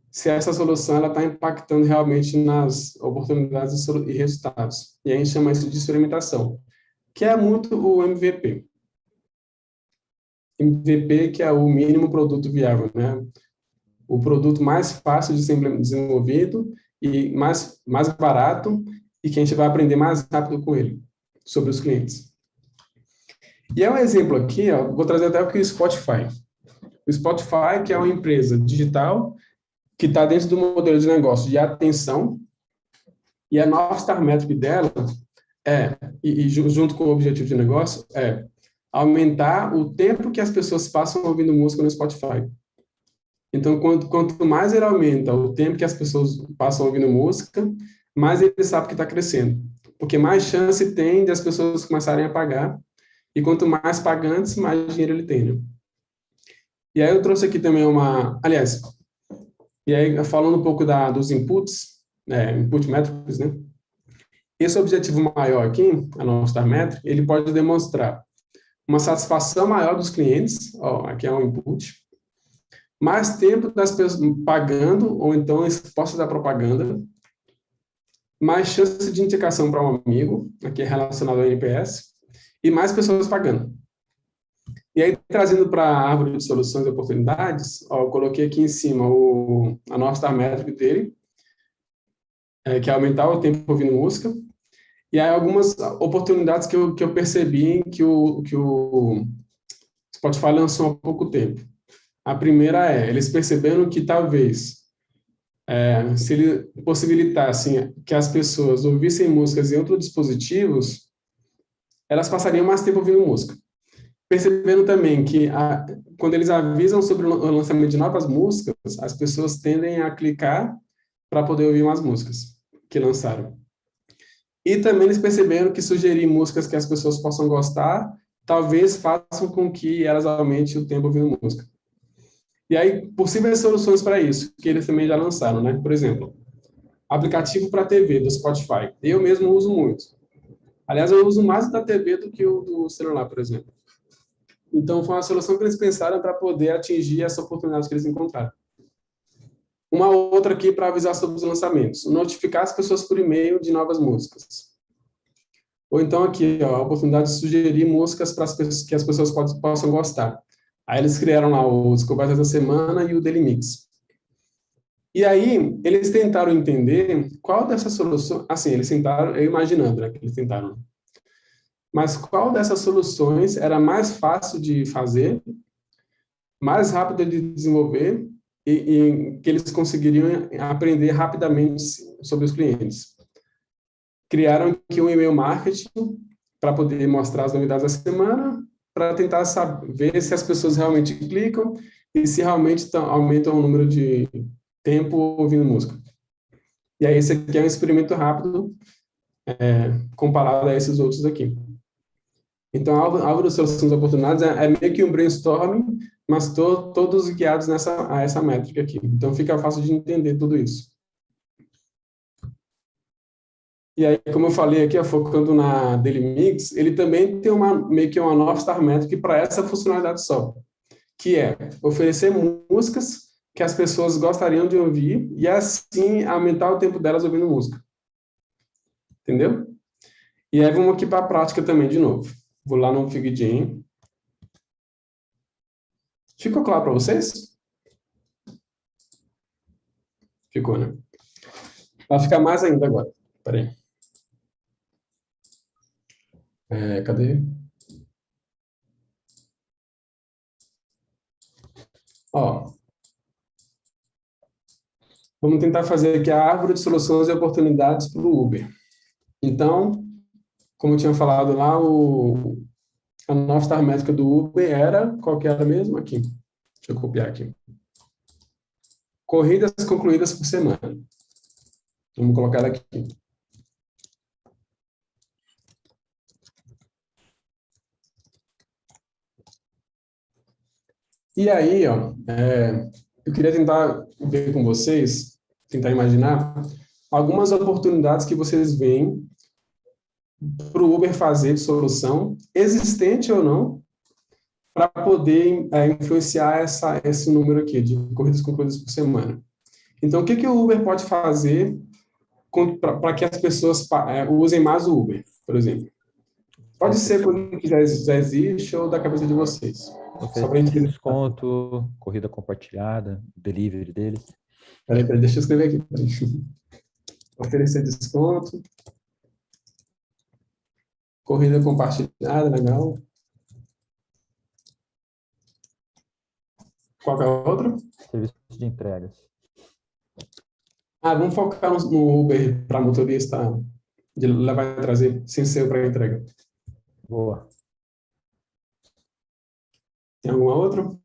se essa solução está impactando realmente nas oportunidades e resultados. E a gente chama isso de experimentação, que é muito o MVP. MVP, que é o mínimo produto viável, né? O produto mais fácil de ser desenvolvido e mais barato e que a gente vai aprender mais rápido com ele, sobre os clientes. E é um exemplo aqui, ó, vou trazer até aqui o Spotify. O Spotify, que é uma empresa digital que está dentro do modelo de negócio de atenção, e a North Star Metric dela junto com o objetivo de negócio, é aumentar o tempo que as pessoas passam ouvindo música no Spotify. Então, quanto mais ele aumenta o tempo que as pessoas passam ouvindo música, mais ele sabe que está crescendo. Porque mais chance tem de as pessoas começarem a pagar, e quanto mais pagantes, mais dinheiro ele tem, né? E aí eu trouxe aqui também aliás, e aí falando um pouco dos inputs, input metrics, né? Esse objetivo maior aqui, a North Star Metric, ele pode demonstrar uma satisfação maior dos clientes, ó, aqui é um input, mais tempo das pessoas pagando, ou então expostas à propaganda, mais chance de indicação para um amigo, aqui é relacionado ao NPS, e mais pessoas pagando. E aí, trazendo para a árvore de soluções e oportunidades, ó, eu coloquei aqui em cima a North Star Metric dele, que é aumentar o tempo ouvindo música, e aí algumas oportunidades que eu percebi que o Spotify lançou há pouco tempo. A primeira eles perceberam que talvez, se ele possibilitasse que as pessoas ouvissem músicas em outros dispositivos, elas passariam mais tempo ouvindo música. Percebendo também que quando eles avisam sobre o lançamento de novas músicas, as pessoas tendem a clicar para poder ouvir umas músicas que lançaram. E também eles perceberam que sugerir músicas que as pessoas possam gostar, talvez façam com que elas aumentem o tempo ouvindo música. E aí, possíveis soluções para isso, que eles também já lançaram, né? Por exemplo, aplicativo para TV do Spotify. Eu mesmo uso muito. Aliás, eu uso mais o da TV do que o do celular, por exemplo. Então, foi uma solução que eles pensaram para poder atingir essa oportunidade que eles encontraram. Uma outra aqui para avisar sobre os lançamentos. Notificar as pessoas por e-mail de novas músicas. Ou então aqui, ó, a oportunidade de sugerir músicas para que as pessoas possam gostar. Aí eles criaram lá o Descobertas da Semana e o Daily Mix. E aí, eles tentaram entender qual dessas soluções... Assim, eles tentaram, eu imaginando, né, que eles tentaram. Mas qual dessas soluções era mais fácil de fazer, mais rápido de desenvolver e que eles conseguiriam aprender rapidamente sobre os clientes. Criaram aqui um e-mail marketing para poder mostrar as novidades da semana, para tentar ver se as pessoas realmente clicam e se realmente aumentam o número de tempo ouvindo música. E aí esse aqui é um experimento rápido comparado a esses outros aqui. Então, a alvo das soluções e oportunidades é meio que um brainstorming, mas todos guiados a essa métrica aqui. Então, fica fácil de entender tudo isso. E aí, como eu falei aqui, focando na Daily Mix, ele também tem meio que uma North Star Metric para essa funcionalidade só, que é oferecer músicas que as pessoas gostariam de ouvir e, assim, aumentar o tempo delas ouvindo música. Entendeu? E aí, vamos aqui para a prática também, de novo. Vou lá no FigJam. Ficou claro para vocês? Ficou, né? Vai ficar mais ainda agora. Espera aí. Cadê? Ó. Vamos tentar fazer aqui a árvore de soluções e oportunidades para o Uber. Então, como eu tinha falado lá, a North Star métrica do Uber era, qual que era mesmo? Aqui. Deixa eu copiar aqui. Corridas concluídas por semana. Vamos colocar ela aqui. E aí, ó, eu queria tentar ver com vocês, tentar imaginar algumas oportunidades que vocês veem para o Uber fazer de solução, existente ou não, para poder influenciar esse número aqui de corridas concluídas por semana. Então, o que o Uber pode fazer para que as pessoas usem mais o Uber, por exemplo? Pode ser coisa que já existe ou da cabeça de vocês. Só para Oferecer desconto, corrida compartilhada, delivery deles. Peraí, deixa eu escrever aqui. Oferecer desconto. Corrida compartilhada, legal. Qual que é o outro? Serviço de entregas. Vamos focar no Uber para motorista de levar e trazer, sem ser para entrega. Boa. Tem alguma outra? Eu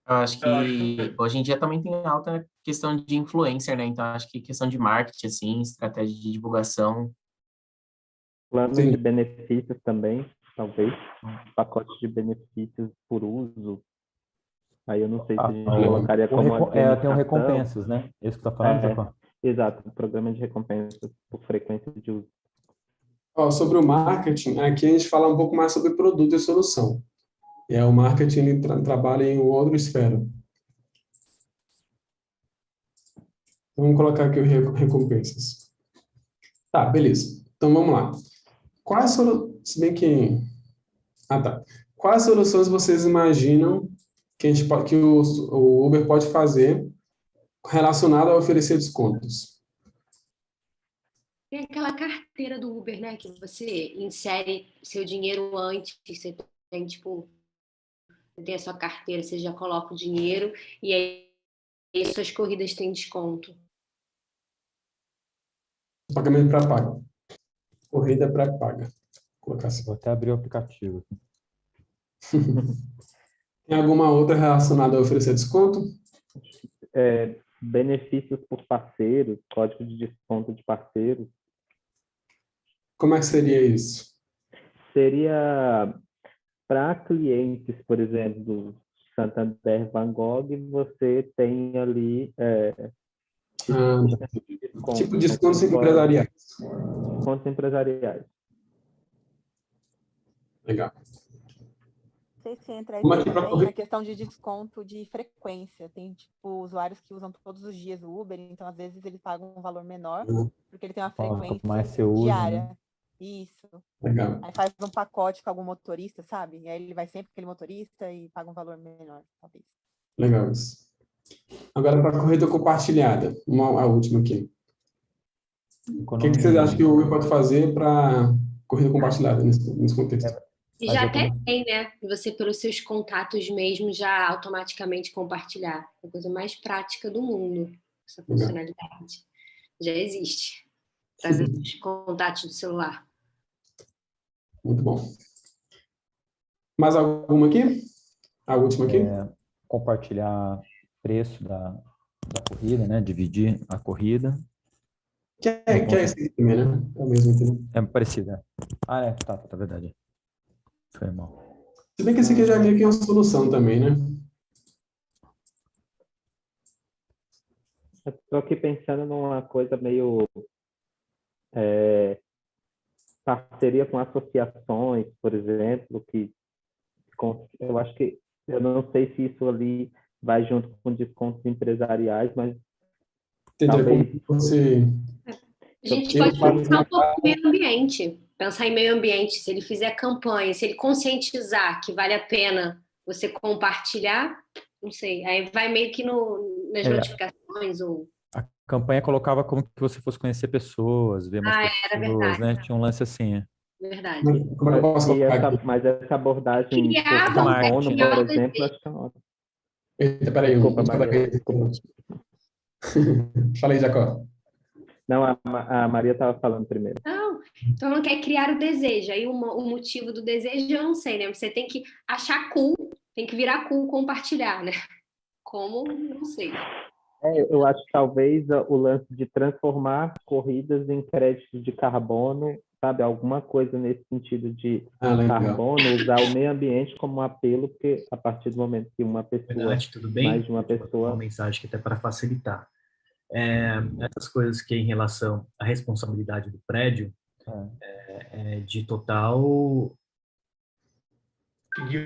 acho que hoje em dia também tem alta questão de influencer, né? Então, acho que questão de marketing, assim, estratégia de divulgação. Plano de benefícios também, talvez. Pacote de benefícios por uso. Aí eu não sei se a gente colocaria como tem recompensas, né? Esse que tá falando, Jacó? Exato, programa de recompensas por frequência de uso. Sobre o marketing, aqui a gente fala um pouco mais sobre produto e solução. O marketing ele trabalha em outra esfera. Vamos colocar aqui recompensas. Tá, beleza. Então vamos lá. Se bem que... tá. Quais soluções vocês imaginam que o Uber pode fazer relacionado a oferecer descontos? Tem aquela carteira do Uber, né? Que você insere seu dinheiro antes, você tem, tipo, você tem a sua carteira, você já coloca o dinheiro e aí suas corridas têm desconto. Pagamento pré-pago. Corrida pré-paga. Vou colocar assim. Vou até abrir o aplicativo. Tem alguma outra relacionada a oferecer desconto? Benefícios por parceiros, código de desconto de parceiros. Como é que seria isso? Seria para clientes, por exemplo, do Santander Van Gogh, você tem ali Tipo descontos empresariais. Descontos empresariais. Legal. Sei se entra aí Vamos aqui para também a questão de desconto de frequência. Tem, tipo, usuários que usam todos os dias o Uber, então, às vezes, ele paga um valor menor, porque ele tem uma Quanto mais você frequência usa, diária. né? Isso. Legal. Aí faz um pacote com algum motorista, sabe? E aí ele vai sempre com aquele motorista e paga um valor menor, talvez. Legal isso. Agora, para a corrida compartilhada, a última aqui. O que vocês acham que o Uber pode fazer para corrida compartilhada nesse contexto? E já até tem, né? Você, pelos seus contatos mesmo, já automaticamente compartilhar. É a coisa mais prática do mundo, essa funcionalidade. Já existe. Trazer os contatos do celular. Muito bom. Mais alguma aqui? A última aqui? Compartilhar preço da corrida, né? Dividir a corrida. Que é esse aqui também, né? É o mesmo aqui. É parecido, né? Tá, verdade. Foi mal. Se bem que esse aqui já é meio que uma solução também, né? Eu estou aqui pensando numa coisa meio parceria com associações, por exemplo, que eu acho que eu não sei se isso ali vai junto com descontos empresariais, mas talvez a gente pode pensar um pouco no meio ambiente. Pensar em meio ambiente, se ele fizer campanha, se ele conscientizar que vale a pena você compartilhar, não sei, aí vai meio que nas notificações ou... A campanha colocava como que você fosse conhecer pessoas, ver mais era pessoas, verdade, né? Tinha um lance assim. Verdade. Mas essa abordagem Criar por vontade, carbono, criar por o exemplo, desejo. acho que é uma... Peraí, Desculpa, Maria. Falei, Jacó. Não, a Maria estava falando primeiro. Não, então não quer criar o desejo. Aí o motivo do desejo eu não sei, né? Você tem que achar cool, tem que virar cool compartilhar, né? Como? Não sei. Eu acho que talvez o lance de transformar corridas em créditos de carbono, sabe? Alguma coisa nesse sentido de carbono, usar o meio ambiente como um apelo, porque a partir do momento que uma pessoa, tudo bem? mais de uma pessoa... Uma mensagem que até para facilitar. Essas coisas que em relação à responsabilidade do prédio de total...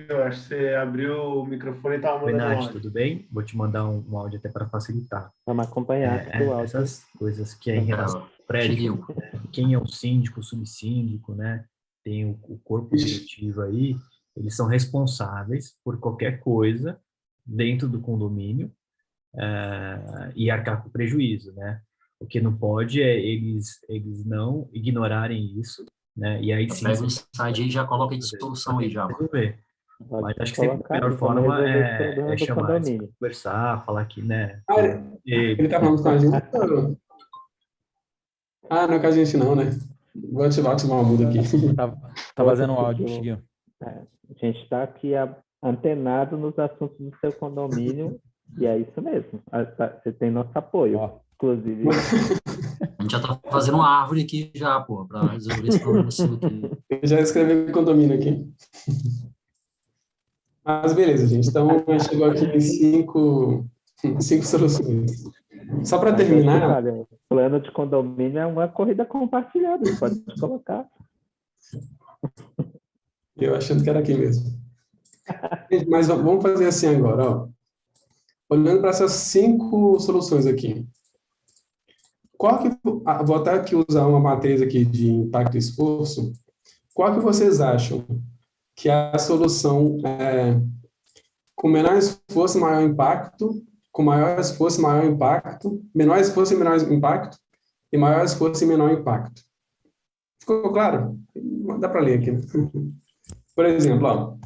Eu acho que você abriu o microfone e estava mandando áudio. Tudo bem? Vou te mandar um áudio até para facilitar. Vamos acompanhar o áudio. Essas coisas que é em relação ao prédio, quem é o síndico, o subsíndico, né? Tem o corpo diretivo aí, eles são responsáveis por qualquer coisa dentro do condomínio e arcar com prejuízo, né? O que não pode é eles não ignorarem isso, né? E aí sim... Pega o site e já coloca de solução aí já. Resolver. Mas acho que sempre a melhor forma é chamar, conversar, falar que, né? Ele tá falando com a gente? Não é com a gente não, né? Vou ativar uma muda aqui. Tá fazendo um áudio, Chiquinho. A gente está aqui antenado nos assuntos do seu condomínio e é isso mesmo. Você tem nosso apoio, inclusive. A gente já tá fazendo uma árvore aqui já, pô, para resolver esse problema aqui. Eu já escrevi condomínio aqui. Mas beleza, gente. Então, chegou aqui em cinco soluções. Só para terminar... Olha, plano de condomínio é uma corrida compartilhada, pode colocar. Eu achando que era aqui mesmo. Mas vamos fazer assim agora, ó. Olhando para essas 5 soluções aqui. Vou até aqui usar uma matriz aqui de impacto e esforço. Qual que vocês acham que é a solução com menor esforço, maior impacto, com maior esforço, maior impacto, menor esforço e menor impacto, e maior esforço e menor impacto? Ficou claro? Dá para ler aqui, né? Por exemplo, ó,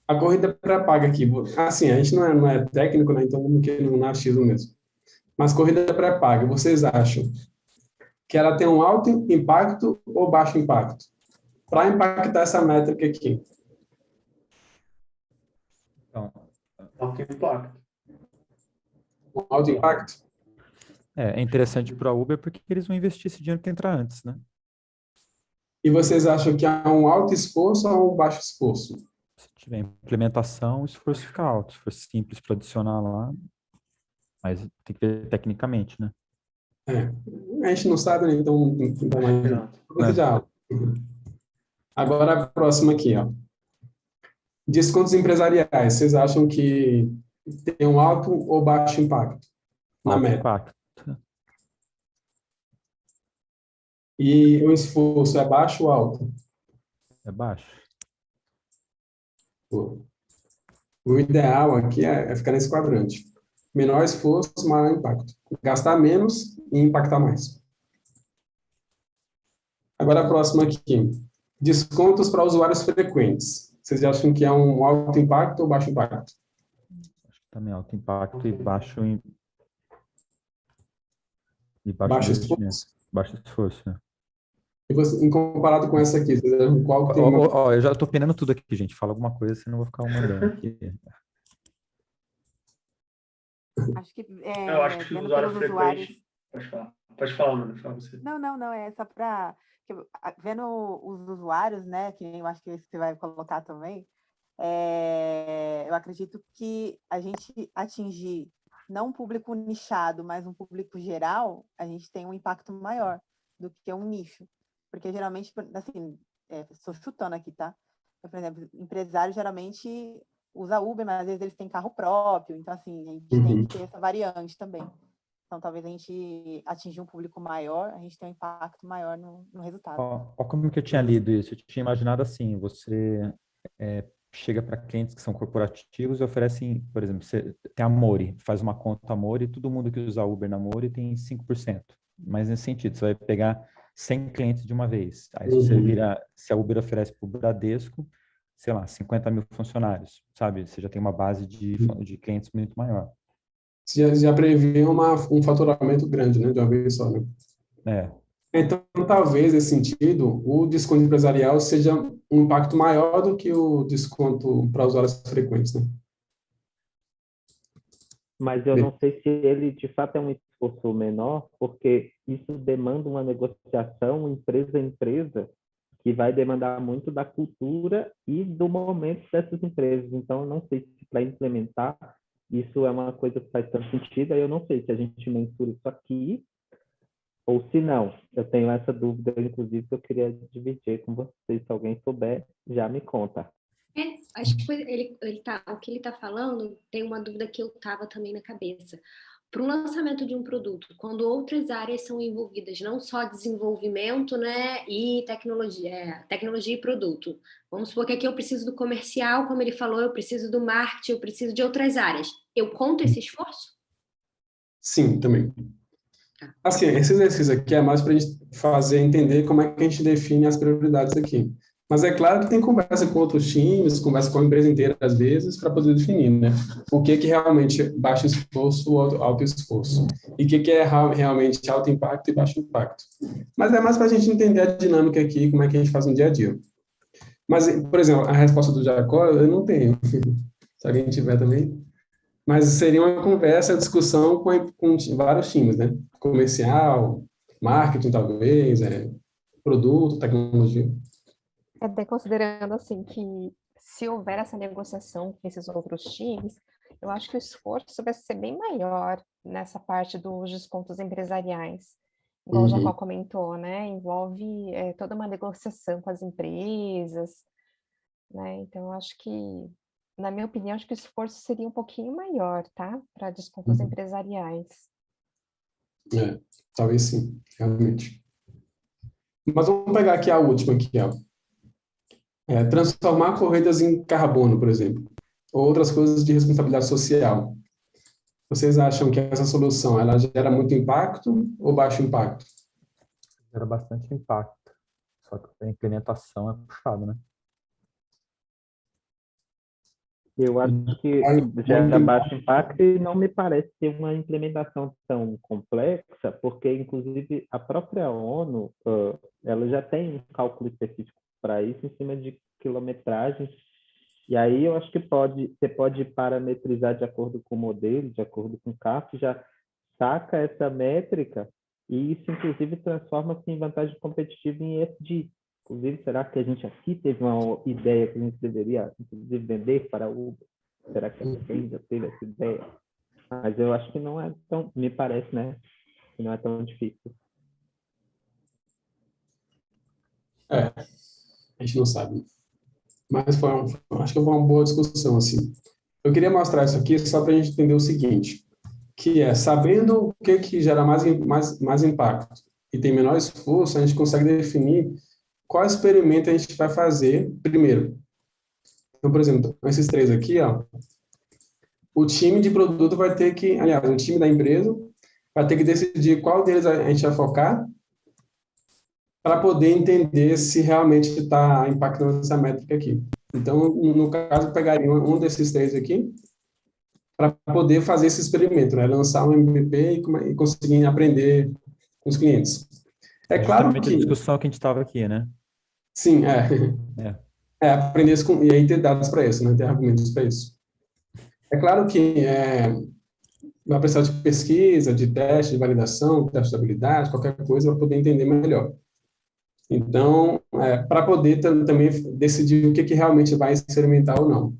a corrida pré-paga aqui. Assim, a gente não é técnico, né? Então vamos que no achismo mesmo. Mas corrida pré-paga, vocês acham que ela tem um alto impacto ou baixo impacto? Para impactar essa métrica aqui. Alto impacto. Alto impacto? É interessante para a Uber porque eles vão investir esse dinheiro que entrar antes, né? E vocês acham que há um alto esforço ou um baixo esforço? Se tiver implementação, o esforço fica alto. Se for simples para adicionar lá, mas tem que ver tecnicamente, né? A gente não sabe, né? Então não dá mais de aula. Agora a próxima aqui, ó. Descontos empresariais, vocês acham que tem um alto ou baixo impacto na Alto meta? impacto. E o esforço é baixo ou alto? É baixo. O ideal aqui é ficar nesse quadrante. Menor esforço, maior impacto. Gastar menos e impactar mais. Agora a próxima aqui. Descontos para usuários frequentes. Vocês acham que é um alto impacto ou baixo impacto? Também alto impacto e baixo Baixo investimento. esforço? Baixo esforço, né? E você, em comparado com essa aqui, vocês acham qual que tem uma... Eu já estou penando tudo aqui, gente. Fala alguma coisa, senão eu vou ficar mandando aqui. Acho que, Eu acho que o vendo usuário pelos frequente... usuários... Pode falar, mano. Fala você. Não, é só para... Vendo os usuários, né, que eu acho que você vai colocar também, eu acredito que a gente atingir não um público nichado, mas um público geral, a gente tem um impacto maior do que um nicho. Porque geralmente, assim, estou chutando aqui, tá? Por exemplo, empresário geralmente usa Uber, mas às vezes eles têm carro próprio, então assim, a gente tem que ter essa variante também. Então, talvez a gente atingir um público maior, a gente tem um impacto maior no resultado. Ó, como que eu tinha lido isso? Eu tinha imaginado assim, você chega para clientes que são corporativos e oferecem, por exemplo, você tem a Mori, faz uma conta Mori, e todo mundo que usa Uber na Mori tem 5%. Mas nesse sentido, você vai pegar 100 clientes de uma vez. Aí se a Uber oferece para o Bradesco, sei lá, 50 mil funcionários, sabe? Você já tem uma base de clientes muito maior. Você já prevê um faturamento grande, né, de uma vez só, né? Então, talvez, nesse sentido, o desconto empresarial seja um impacto maior do que o desconto para usuários frequentes, né? Mas eu não sei se ele, de fato, é um esforço menor, porque isso demanda uma negociação empresa a empresa, que vai demandar muito da cultura e do momento dessas empresas. Então, eu não sei se para implementar isso é uma coisa que faz tanto sentido. Aí eu não sei se a gente mensura isso aqui ou se não. Eu tenho essa dúvida, inclusive, que eu queria dividir com vocês. Se alguém souber, já me conta. Acho que o que ele está falando tem uma dúvida que eu estava também na cabeça. Para o lançamento de um produto, quando outras áreas são envolvidas, não só desenvolvimento, né, e tecnologia e produto. Vamos supor que aqui eu preciso do comercial, como ele falou, eu preciso do marketing, eu preciso de outras áreas. Eu conto esse esforço? Sim, também. Assim, esse exercício aqui é mais para a gente fazer entender como é que a gente define as prioridades aqui. Mas é claro que tem conversa com outros times, conversa com a empresa inteira, às vezes, para poder definir, né? O que realmente é baixo esforço ou alto esforço. E o que é realmente alto impacto e baixo impacto. Mas é mais para a gente entender a dinâmica aqui, como é que a gente faz no dia a dia. Mas, por exemplo, a resposta do Jacó, eu não tenho. Se alguém tiver também. Mas seria uma conversa, discussão com vários times, né? Comercial, marketing, talvez, produto, tecnologia. Até considerando assim que se houver essa negociação com esses outros times, eu acho que o esforço vai ser bem maior nessa parte dos descontos empresariais. Igual o Jacó comentou, né? Envolve toda uma negociação com as empresas, né? Então, eu acho que, na minha opinião, acho que o esforço seria um pouquinho maior, tá? Para descontos empresariais. Talvez sim, realmente. Mas vamos pegar aqui a última aqui, ó. Transformar corridas em carbono, por exemplo, ou outras coisas de responsabilidade social. Vocês acham que essa solução ela gera muito impacto ou baixo impacto? Gera bastante impacto, só que a implementação é puxado, né? Eu acho que gera baixo impacto e não me parece ter uma implementação tão complexa, porque, inclusive, a própria ONU ela já tem um cálculo específico para isso em cima de quilometragem. E aí eu acho que você pode parametrizar de acordo com o modelo, de acordo com o CAF, já saca essa métrica e isso, inclusive, transforma-se em vantagem competitiva em ESG. Inclusive, será que a gente aqui teve uma ideia que a gente deveria, inclusive, vender para o Uber? Será que alguém já teve essa ideia? Mas eu acho que não é tão, me parece, né, que não é tão difícil. A gente não sabe. Mas acho que foi uma boa discussão, assim. Eu queria mostrar isso aqui só para a gente entender o seguinte, que é, sabendo o que gera mais impacto e tem menor esforço, a gente consegue definir qual experimento a gente vai fazer primeiro. Então, por exemplo, esses três aqui, ó, o time de produto vai ter que, aliás, o time da empresa vai ter que decidir qual deles a gente vai focar para poder entender se realmente está impactando essa métrica aqui. Então, no caso, eu pegaria um desses três aqui para poder fazer esse experimento, né? Lançar um MVP e conseguir aprender com os clientes. É claro justamente que... a discussão que a gente estava aqui, né? Sim, É. Aprender isso e aí ter dados para isso, né? Ter argumentos para isso. É claro que vai precisar de pesquisa, de teste, de validação, teste de habilidade, qualquer coisa para poder entender melhor. Então, para poder também decidir o que realmente vai experimentar ou não.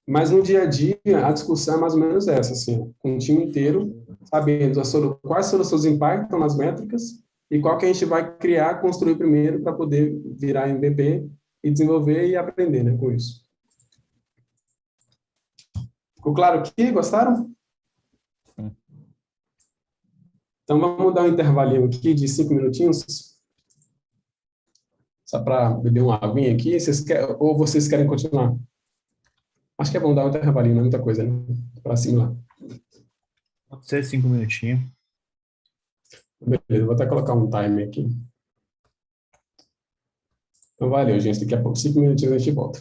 Mas no dia a dia, a discussão é mais ou menos essa, assim, com o time inteiro, sabendo quais soluções impactam nas métricas e qual que a gente vai criar, construir primeiro para poder virar MVP e desenvolver e aprender, né, com isso. Ficou claro aqui? Gostaram? Sim. Então, vamos dar um intervalinho aqui de 5 minutinhos, só para beber uma aguinha aqui, ou vocês querem continuar? Acho que é bom dar um intervalinho, não é muita coisa, né? Para simular. Pode ser 5 minutinhos. Beleza, vou até colocar um timer aqui. Então, valeu, gente. Daqui a pouco, 5 minutinhos, a gente volta.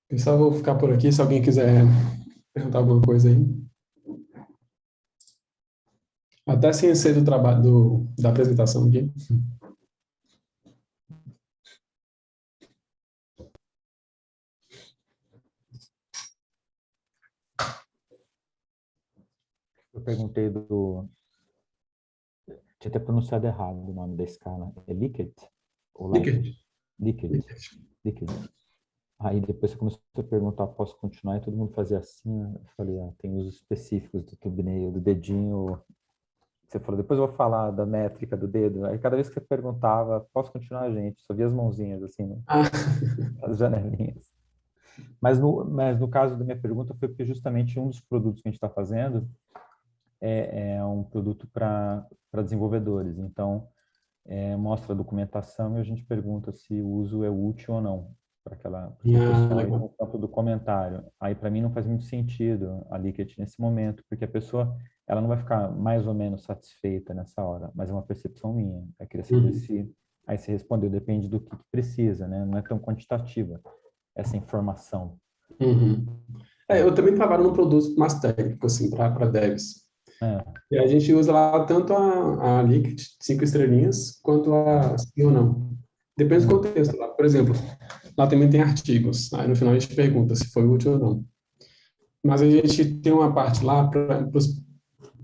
Pessoal, vou ficar por aqui, se alguém quiser perguntar alguma coisa aí. Até sem ser do trabalho, da apresentação aqui. Eu perguntei tinha até pronunciado errado o nome da escala. É Likert? Ou Likert. Likert. Aí depois você começou a perguntar, posso continuar? E todo mundo fazia assim. Eu falei, tem usos específicos do thumbnail, do dedinho. Você falou, depois eu vou falar da métrica do dedo. Aí cada vez que você perguntava, posso continuar, gente? Só via as mãozinhas assim, né? As janelinhas. Mas no caso da minha pergunta foi porque justamente um dos produtos que a gente está fazendo é um produto para desenvolvedores. Então, mostra a documentação e a gente pergunta se o uso é útil ou não para aquela pessoa no campo do comentário. Aí, para mim, não faz muito sentido a Likert nesse momento, porque a pessoa ela não vai ficar mais ou menos satisfeita nessa hora, mas é uma percepção minha. Eu queria saber se... Aí você respondeu, depende do que precisa, né? Não é tão quantitativa essa informação. Eu também trabalho num produto mais técnico, assim, para devs. E a gente usa lá tanto a Likert, 5 estrelinhas, quanto a sim ou não. Depende do contexto lá. Por exemplo, lá também tem artigos. Aí no final a gente pergunta se foi útil ou não. Mas a gente tem uma parte lá para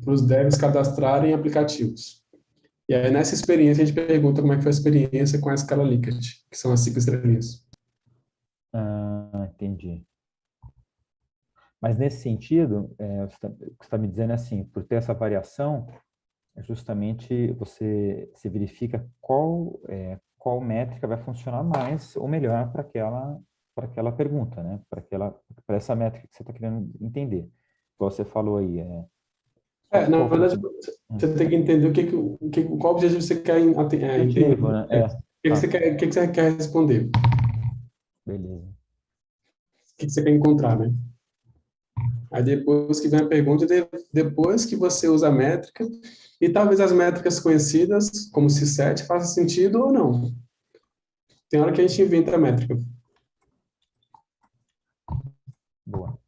os devs cadastrarem aplicativos. E aí nessa experiência a gente pergunta como é que foi a experiência com a escala Likert, que são as 5 estrelinhas. Entendi. Mas nesse sentido, o que você está me dizendo é assim, por ter essa variação, justamente você se verifica qual métrica vai funcionar mais ou melhor para aquela pergunta, né? Para essa métrica que você está querendo entender. Igual você falou aí, Na verdade, você tem que entender qual objetivo você quer entender. Objetivo, né? O que você quer responder? Beleza. O que você quer encontrar, né? Aí depois que vem a pergunta, depois que você usa a métrica, e talvez as métricas conhecidas, como C7, façam sentido ou não. Tem hora que a gente inventa a métrica. Boa.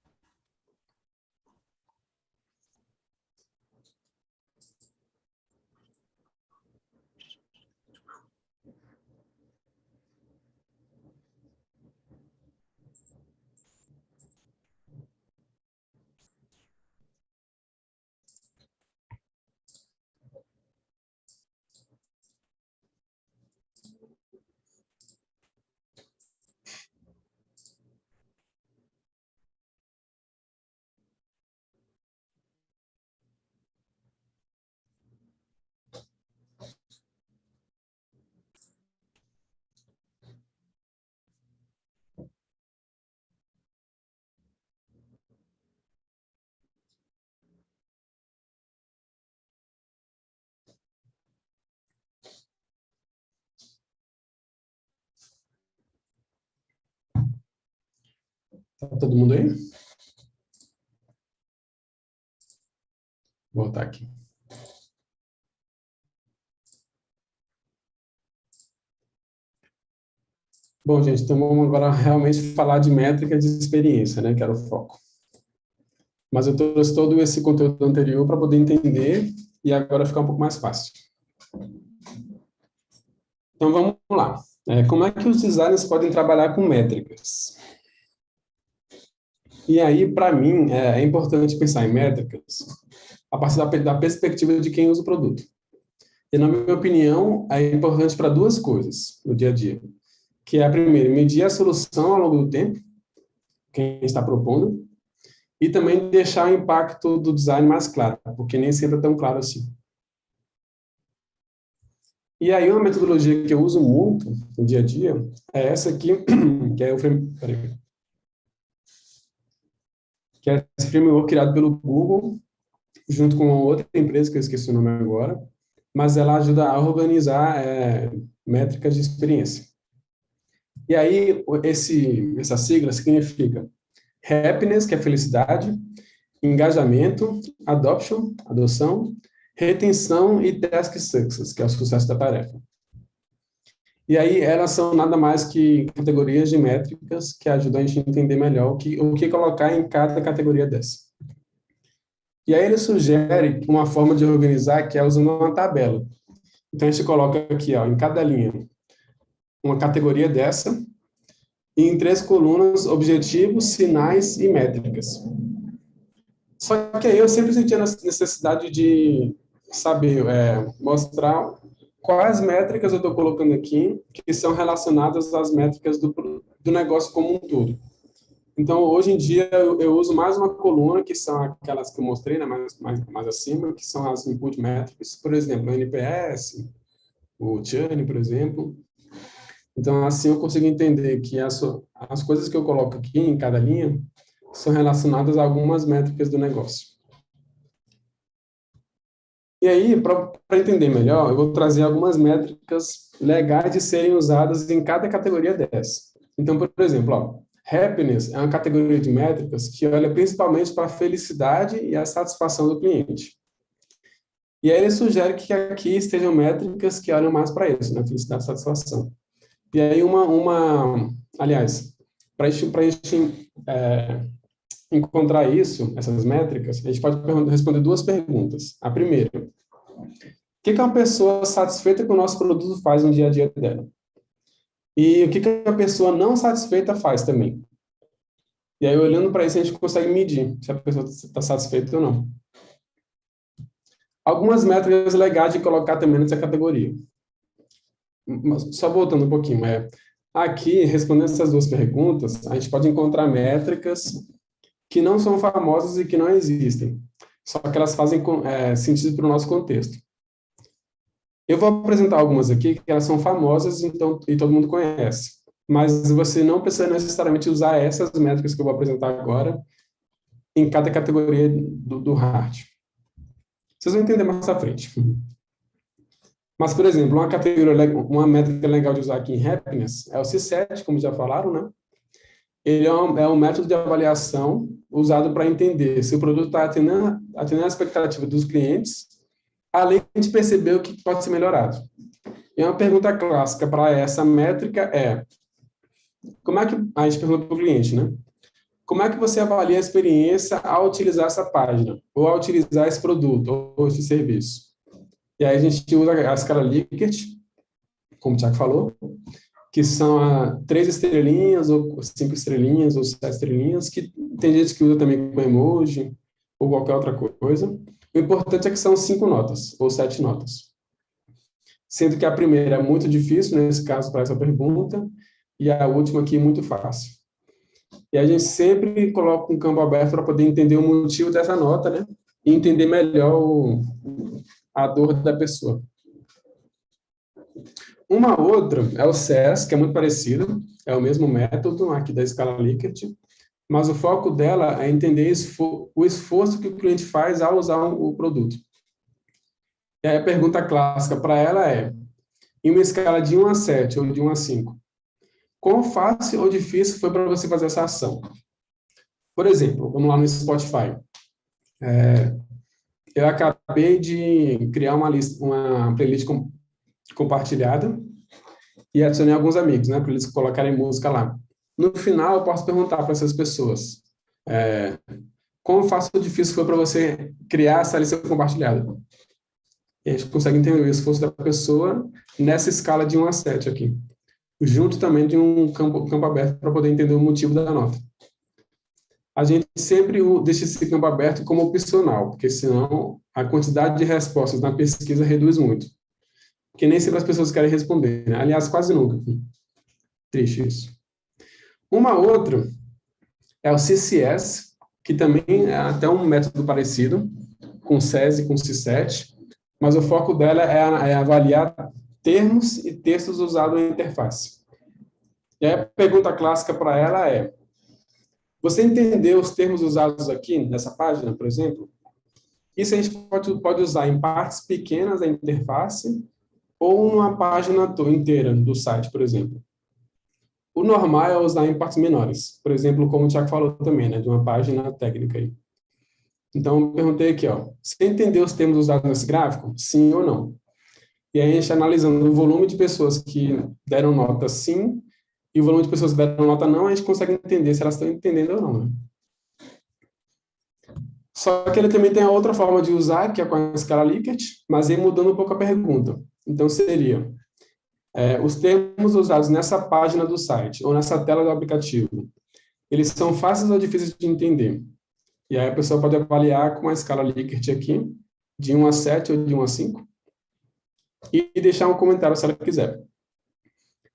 Tá todo mundo aí? Vou voltar aqui. Bom, gente, então vamos agora realmente falar de métrica de experiência, né, que era o foco. Mas eu trouxe todo esse conteúdo anterior para poder entender e agora ficar um pouco mais fácil. Então vamos lá. Como é que os designers podem trabalhar com métricas? E aí, para mim, é importante pensar em métricas a partir da perspectiva de quem usa o produto. E, na minha opinião, é importante para duas coisas no dia a dia, que é, primeiro, medir a solução ao longo do tempo, quem está propondo, e também deixar o impacto do design mais claro, porque nem sempre é tão claro assim. E aí, uma metodologia que eu uso muito no dia a dia é essa aqui, que é esse framework criado pelo Google, junto com outra empresa, que eu esqueci o nome agora, mas ela ajuda a organizar métricas de experiência. E aí, essa sigla significa happiness, que é felicidade, engajamento, adoption, adoção, retenção e task success, que é o sucesso da tarefa. E aí, elas são nada mais que categorias de métricas que ajudam a gente a entender melhor o que colocar em cada categoria dessa. E aí, ele sugere uma forma de organizar que é usando uma tabela. Então, a gente coloca aqui, ó, em cada linha, uma categoria dessa, e em 3 colunas, objetivos, sinais e métricas. Só que aí eu sempre senti a necessidade de saber, mostrar quais métricas eu estou colocando aqui que são relacionadas às métricas do negócio como um todo. Então, hoje em dia, eu uso mais uma coluna, que são aquelas que eu mostrei, né, mais acima, que são as input metrics, por exemplo, o NPS, o churn, por exemplo. Então, assim, eu consigo entender que as coisas que eu coloco aqui em cada linha são relacionadas a algumas métricas do negócio. E aí, para entender melhor, eu vou trazer algumas métricas legais de serem usadas em cada categoria dessa. Então, por exemplo, ó, happiness é uma categoria de métricas que olha principalmente para a felicidade e a satisfação do cliente. E aí ele sugere que aqui estejam métricas que olham mais para isso, né, felicidade e satisfação. E aí aliás, para a gente encontrar isso, essas métricas, a gente pode responder 2 perguntas. A primeira, o que uma pessoa satisfeita com o nosso produto faz no dia a dia dela? E o que a pessoa não satisfeita faz também? E aí, olhando para isso, a gente consegue medir se a pessoa está satisfeita ou não. Algumas métricas legais de colocar também nessa categoria. Só voltando um pouquinho, aqui, respondendo essas 2 perguntas, a gente pode encontrar métricas que não são famosas e que não existem, só que elas fazem sentido para o nosso contexto. Eu vou apresentar algumas aqui que elas são famosas então, e todo mundo conhece, mas você não precisa necessariamente usar essas métricas que eu vou apresentar agora em cada categoria do HEART. Vocês vão entender mais à frente. Mas, por exemplo, uma métrica legal de usar aqui em Happiness é o C7, como já falaram, né? Ele é um método de avaliação usado para entender se o produto está atendendo a expectativa dos clientes, além de perceber o que pode ser melhorado. E uma pergunta clássica para essa métrica é, a gente pergunta para o cliente, né? Como é que você avalia a experiência ao utilizar essa página, ou ao utilizar esse produto, ou esse serviço? E aí a gente usa a escala Likert, como o Thiago falou, que são 3 estrelinhas, ou 5 estrelinhas, ou 7 estrelinhas, que tem gente que usa também com emoji, ou qualquer outra coisa. O importante é que são 5 notas, ou 7 notas. Sendo que a primeira é muito difícil, nesse caso, para essa pergunta, e a última aqui é muito fácil. E a gente sempre coloca um campo aberto para poder entender o motivo dessa nota, né? E entender melhor a dor da pessoa. Uma outra é o SES, que é muito parecido, é o mesmo método aqui da escala Likert, mas o foco dela é entender o esforço que o cliente faz ao usar o produto. E aí a pergunta clássica para ela é, em uma escala de 1 a 7 ou de 1 a 5, quão fácil ou difícil foi para você fazer essa ação? Por exemplo, vamos lá no Spotify. Eu acabei de criar uma playlist compartilhada e adicionei alguns amigos, né, para eles colocarem música lá. No final, eu posso perguntar para essas pessoas, quão fácil ou difícil foi para você criar essa lista compartilhada? E a gente consegue entender o esforço da pessoa nessa escala de 1 a 7 aqui, junto também de um campo aberto para poder entender o motivo da nota. A gente sempre deixa esse campo aberto como opcional, porque senão a quantidade de respostas na pesquisa reduz muito. Porque nem sempre as pessoas querem responder, né? Aliás, quase nunca. Triste isso. Uma outra é o CCS, que também é até um método parecido, com SES e com C7, mas o foco dela é avaliar termos e textos usados na interface. E aí a pergunta clássica para ela é, você entendeu os termos usados aqui nessa página, por exemplo? Isso a gente pode usar em partes pequenas da interface ou numa página inteira do site, por exemplo. O normal é usar em partes menores, por exemplo, como o Thiago falou também, né, de uma página técnica aí. Então, eu perguntei aqui, ó, você entendeu os termos usados nesse gráfico? Sim ou não? E aí a gente analisando o volume de pessoas que deram nota sim e o volume de pessoas que deram nota não, a gente consegue entender se elas estão entendendo ou não, né? Só que ele também tem a outra forma de usar, que é com a escala Likert, mas aí mudando um pouco a pergunta. Então, seria, os termos usados nessa página do site, ou nessa tela do aplicativo, eles são fáceis ou difíceis de entender? E aí a pessoa pode avaliar com a escala Likert aqui, de 1 a 7 ou de 1 a 5, e deixar um comentário se ela quiser.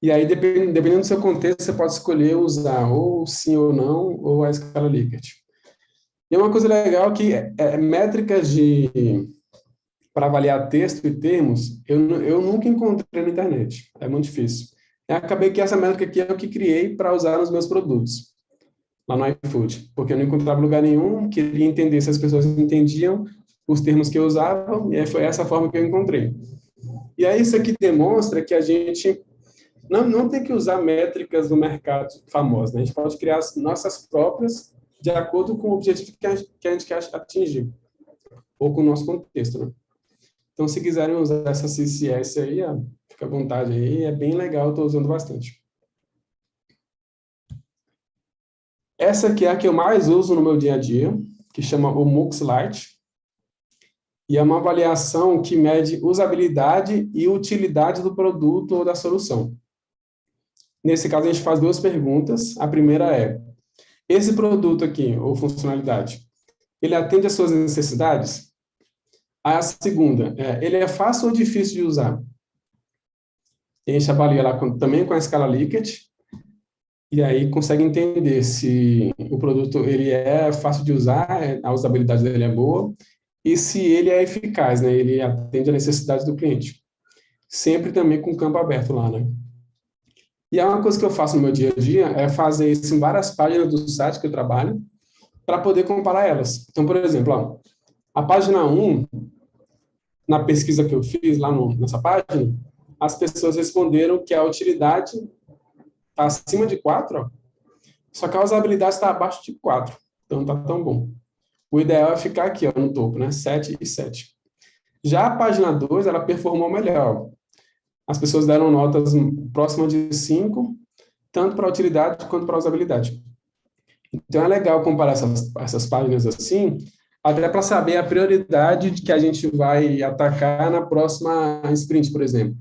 E aí, dependendo do seu contexto, você pode escolher usar ou sim ou não, ou a escala Likert. E uma coisa legal que métricas para avaliar texto e termos, eu nunca encontrei na internet. É muito difícil. Eu acabei que essa métrica aqui é o que criei para usar nos meus produtos, lá no iFood, porque eu não encontrava lugar nenhum, queria entender se as pessoas entendiam os termos que eu usava, e aí foi essa forma que eu encontrei. E aí isso aqui demonstra que a gente não tem que usar métricas do mercado famosas, né? A gente pode criar as nossas próprias de acordo com o objetivo que a gente quer atingir, ou com o nosso contexto, né? Então, se quiserem usar essa CCS aí, fica à vontade aí, é bem legal, estou usando bastante. Essa aqui é a que eu mais uso no meu dia a dia, que chama o MUX Lite, e é uma avaliação que mede usabilidade e utilidade do produto ou da solução. Nesse caso, a gente faz 2 perguntas. A primeira é, esse produto aqui, ou funcionalidade, ele atende às suas necessidades? A segunda, ele é fácil ou difícil de usar? A gente avalia lá também com a escala Likert, e aí consegue entender se o produto ele é fácil de usar, a usabilidade dele é boa, e se ele é eficaz, né? Ele atende às necessidades do cliente. Sempre também com o campo aberto lá, né? E é uma coisa que eu faço no meu dia a dia, é fazer isso em várias páginas do site que eu trabalho, para poder comparar elas. Então, por exemplo, ó, a página 1, na pesquisa que eu fiz lá nessa página, as pessoas responderam que a utilidade está acima de 4, ó, só que a usabilidade está abaixo de 4. Então, não está tão bom. O ideal é ficar aqui, ó, no topo, né? 7 e 7. Já a página 2, ela performou melhor. As pessoas deram notas próximas de 5, tanto para a utilidade quanto para a usabilidade. Então, é legal comparar essas páginas assim, até para saber a prioridade que a gente vai atacar na próxima sprint, por exemplo.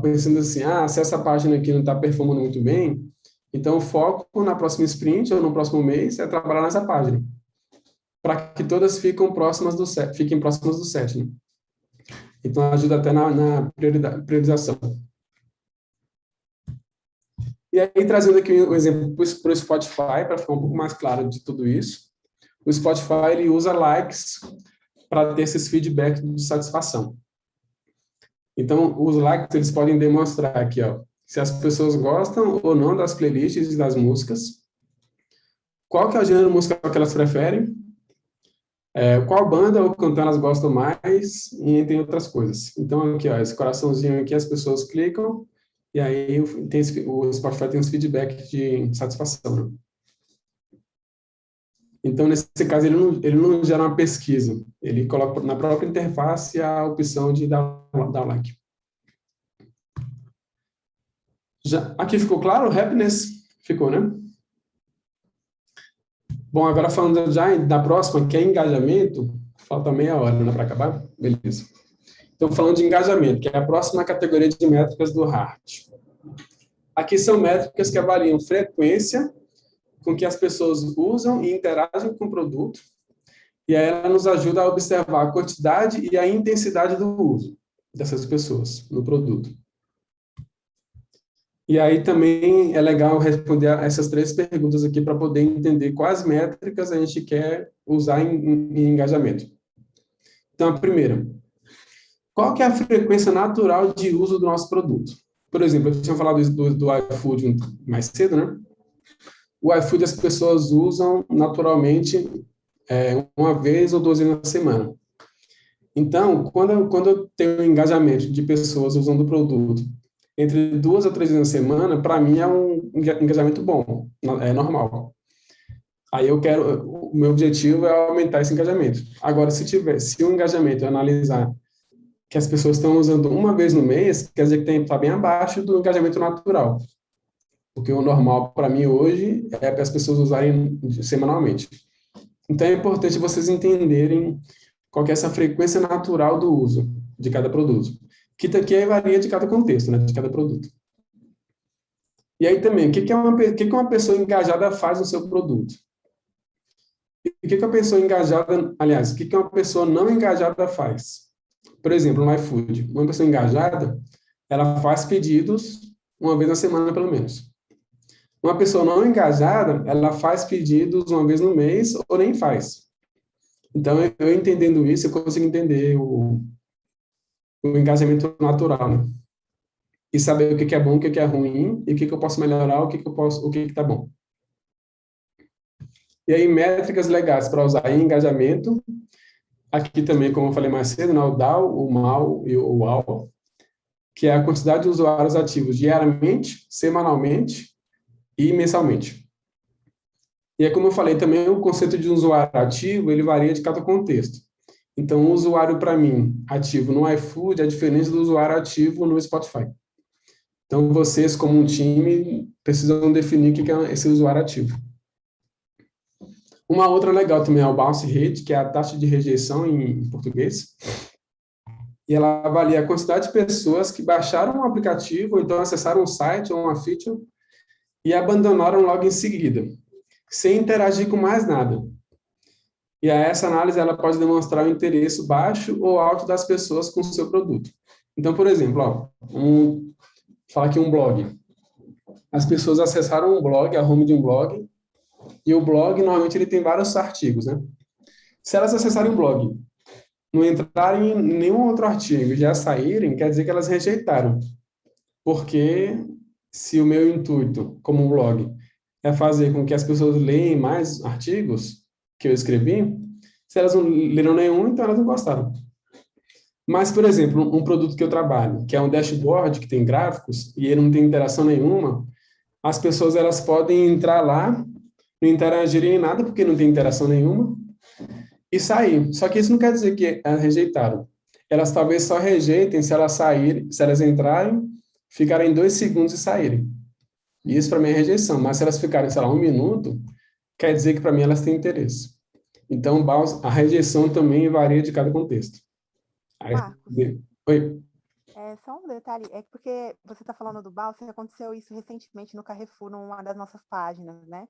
Pensando assim, se essa página aqui não está performando muito bem, então o foco na próxima sprint ou no próximo mês é trabalhar nessa página, para que todas fiquem próximas do 7, né? Então, ajuda até na priorização. E aí, trazendo aqui um exemplo para o Spotify, para ficar um pouco mais claro de tudo isso. O Spotify, ele usa likes para ter esses feedbacks de satisfação. Então, os likes, eles podem demonstrar aqui, ó, se as pessoas gostam ou não das playlists e das músicas, qual que é o gênero musical que elas preferem, qual banda ou cantor elas gostam mais, e entre outras coisas. Então, aqui, ó, esse coraçãozinho aqui, as pessoas clicam, e aí o Spotify tem os feedbacks de satisfação, né? Então, nesse caso, ele não gera uma pesquisa, ele coloca na própria interface a opção de dar like. Aqui ficou claro? Happiness? Ficou, né? Bom, agora falando já da próxima, que é engajamento, falta meia hora, né, para acabar? Beleza. Então, falando de engajamento, que é a próxima categoria de métricas do HART. Aqui são métricas que avaliam frequência com que as pessoas usam e interagem com o produto, e aí ela nos ajuda a observar a quantidade e a intensidade do uso dessas pessoas no produto. E aí também é legal responder a essas 3 perguntas aqui para poder entender quais métricas a gente quer usar em engajamento. Então, a primeira, qual que é a frequência natural de uso do nosso produto? Por exemplo, eu tinha falado do iFood mais cedo, né? O iFood as pessoas usam naturalmente uma vez ou 2 vezes na semana. Então, quando eu tenho um engajamento de pessoas usando o produto entre 2 ou 3 vezes na semana, para mim é um engajamento bom, é normal. Aí o meu objetivo é aumentar esse engajamento. Agora, se o engajamento eu analisar que as pessoas estão usando uma vez no mês, quer dizer que está bem abaixo do engajamento natural. Porque o normal para mim hoje é para as pessoas usarem semanalmente. Então é importante vocês entenderem qual que é essa frequência natural do uso de cada produto. Que varia de cada contexto, né, de cada produto. E aí também, o que uma pessoa engajada faz no seu produto? E o que uma pessoa engajada, aliás, o que uma pessoa não engajada faz? Por exemplo, no iFood, uma pessoa engajada, ela faz pedidos uma vez na semana, pelo menos. Uma pessoa não engajada, ela faz pedidos uma vez no mês ou nem faz. Então, eu entendendo isso, eu consigo entender o engajamento natural, né? E saber o que é bom, o que é ruim, e o que eu posso melhorar, o que está bom. E aí, métricas legais para usar em engajamento. Aqui também, como eu falei mais cedo, né, o DAO, o MAU e o WAU, que é a quantidade de usuários ativos diariamente, semanalmente e mensalmente. E é como eu falei também, o conceito de usuário ativo, ele varia de cada contexto. Então, o usuário, para mim, ativo no iFood é diferente do usuário ativo no Spotify. Então, vocês, como um time, precisam definir o que é esse usuário ativo. Uma outra legal também é o bounce rate, que é a taxa de rejeição em português. E ela avalia a quantidade de pessoas que baixaram o aplicativo, ou então acessaram um site ou uma feature, e abandonaram logo em seguida, sem interagir com mais nada. E essa análise ela pode demonstrar o interesse baixo ou alto das pessoas com o seu produto. Então, por exemplo, falar aqui um blog. as pessoas acessaram um blog, a home de um blog, e o blog, normalmente, ele tem vários artigos, né? Se elas acessarem o blog, não entrarem em nenhum outro artigo e já saírem, quer dizer que elas rejeitaram. Porque se o meu intuito, como um blog, é fazer com que as pessoas leiam mais artigos que eu escrevi, se elas não leram nenhum, então elas não gostaram. Mas, por exemplo, um produto que eu trabalho, que é um dashboard que tem gráficos e ele não tem interação nenhuma, as pessoas elas podem entrar lá, não interagirem em nada porque não tem interação nenhuma e sair. Só que isso não quer dizer que elas rejeitaram. Elas talvez só rejeitem se elas saírem, se elas entrarem, ficarem 2 segundos e saírem. E isso para mim é rejeição. Mas se elas ficarem, sei lá, 1 minuto, quer dizer que para mim elas têm interesse. Então, a rejeição também varia de cada contexto. Marcos, Oi. só um detalhe, é porque você está falando do Balse, aconteceu isso recentemente no Carrefour, numa das nossas páginas, né?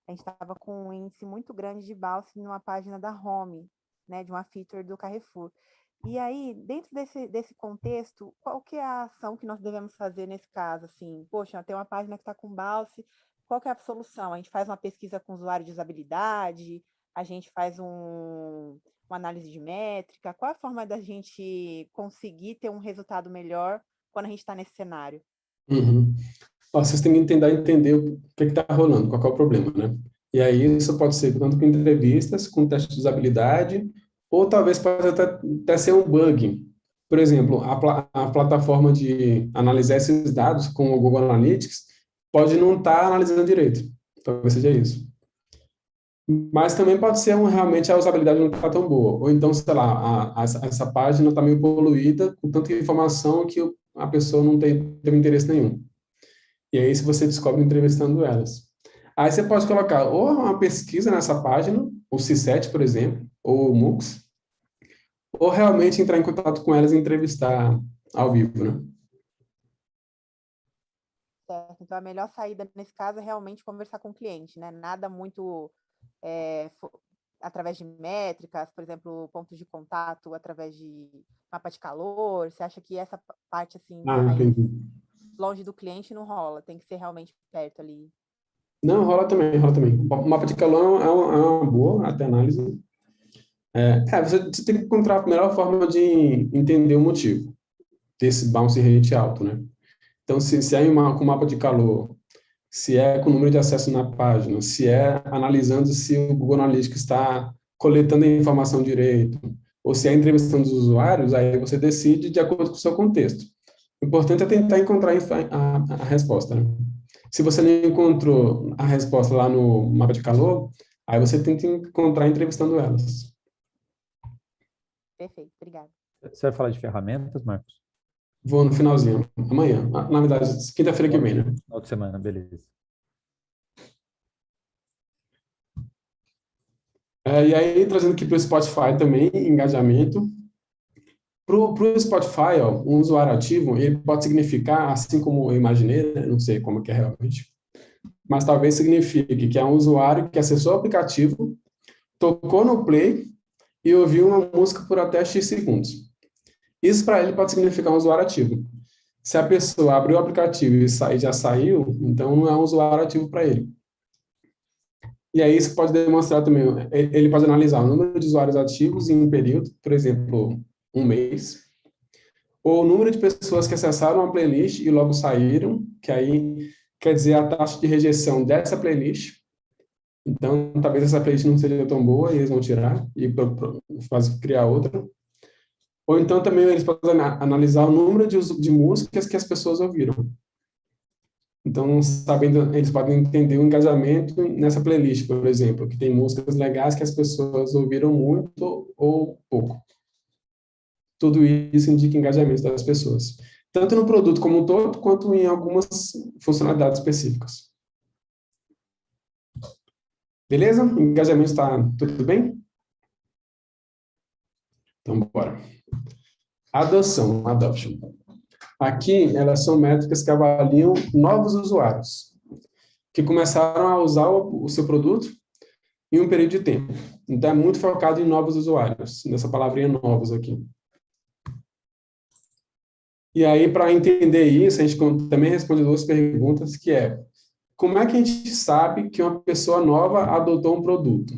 A gente estava com um índice muito grande de Balse numa página da Home, né, de uma feature do Carrefour. E aí, dentro desse contexto, qual que é a ação que nós devemos fazer nesse caso? Assim, poxa, tem uma página que está com Balse, qual que é a solução? A gente faz uma pesquisa com usuário de usabilidade, a gente faz uma análise de métrica, qual a forma da gente conseguir ter um resultado melhor quando a gente está nesse cenário? Uhum. Vocês têm que entender o que está rolando, qual é o problema, né? E aí isso pode ser tanto com entrevistas, com teste de usabilidade, ou talvez pode até ser um bug. Por exemplo, a plataforma de analisar esses dados com o Google Analytics pode não estar analisando direito. Talvez seja isso. Mas também pode ser realmente a usabilidade não está tão boa. Ou então, sei lá, essa página está meio poluída, com tanta informação que a pessoa não teve interesse nenhum. E aí, se você descobre entrevistando elas. Aí você pode colocar ou uma pesquisa nessa página, o C7, por exemplo, ou o MOOCs, ou realmente entrar em contato com elas e entrevistar ao vivo, né? Certo. Então, a melhor saída nesse caso é realmente conversar com o cliente, né? Nada muito através de métricas, por exemplo, pontos de contato através de mapa de calor. Você acha que essa parte, assim, mais longe do cliente não rola? Tem que ser realmente perto ali. Não, rola também. O mapa de calor é uma boa até análise. Você tem que encontrar a melhor forma de entender o motivo desse bounce rate alto, né? Então, se é com mapa de calor, se é com o número de acesso na página, se é analisando se o Google Analytics está coletando a informação direito, ou se é entrevistando os usuários, aí você decide de acordo com o seu contexto. O importante é tentar encontrar a resposta, né? Se você não encontrou a resposta lá no mapa de calor, aí você tenta encontrar entrevistando elas. Perfeito, obrigada. Você vai falar de ferramentas, Marcos? Vou no finalzinho, amanhã. Na verdade, quinta-feira que vem, né? Final de semana, beleza. E aí, trazendo aqui para o Spotify também, engajamento. Para o Spotify, ó, um usuário ativo, ele pode significar, assim como eu imaginei, né? Não sei como que é realmente, mas talvez signifique que é um usuário que acessou o aplicativo, tocou no play e ouviu uma música por até X segundos. Isso para ele pode significar um usuário ativo. Se a pessoa abriu o aplicativo e já saiu, então não é um usuário ativo para ele. E aí isso pode demonstrar também, ele pode analisar o número de usuários ativos em um período, por exemplo, 1 mês, ou o número de pessoas que acessaram a playlist e logo saíram, que aí quer dizer a taxa de rejeição dessa playlist. Então, talvez essa playlist não seja tão boa e eles vão tirar e criar outra. Ou então também eles podem analisar o número de músicas que as pessoas ouviram. Então, sabendo, eles podem entender o engajamento nessa playlist, por exemplo, que tem músicas legais que as pessoas ouviram muito ou pouco. Tudo isso indica engajamento das pessoas. Tanto no produto como um todo, quanto em algumas funcionalidades específicas. Beleza? Engajamento está tudo bem? Então, bora. Adoption. Aqui, elas são métricas que avaliam novos usuários, que começaram a usar o seu produto em um período de tempo. Então, é muito focado em novos usuários, nessa palavrinha novos aqui. E aí, para entender isso, a gente também responde duas perguntas, que é, como é que a gente sabe que uma pessoa nova adotou um produto?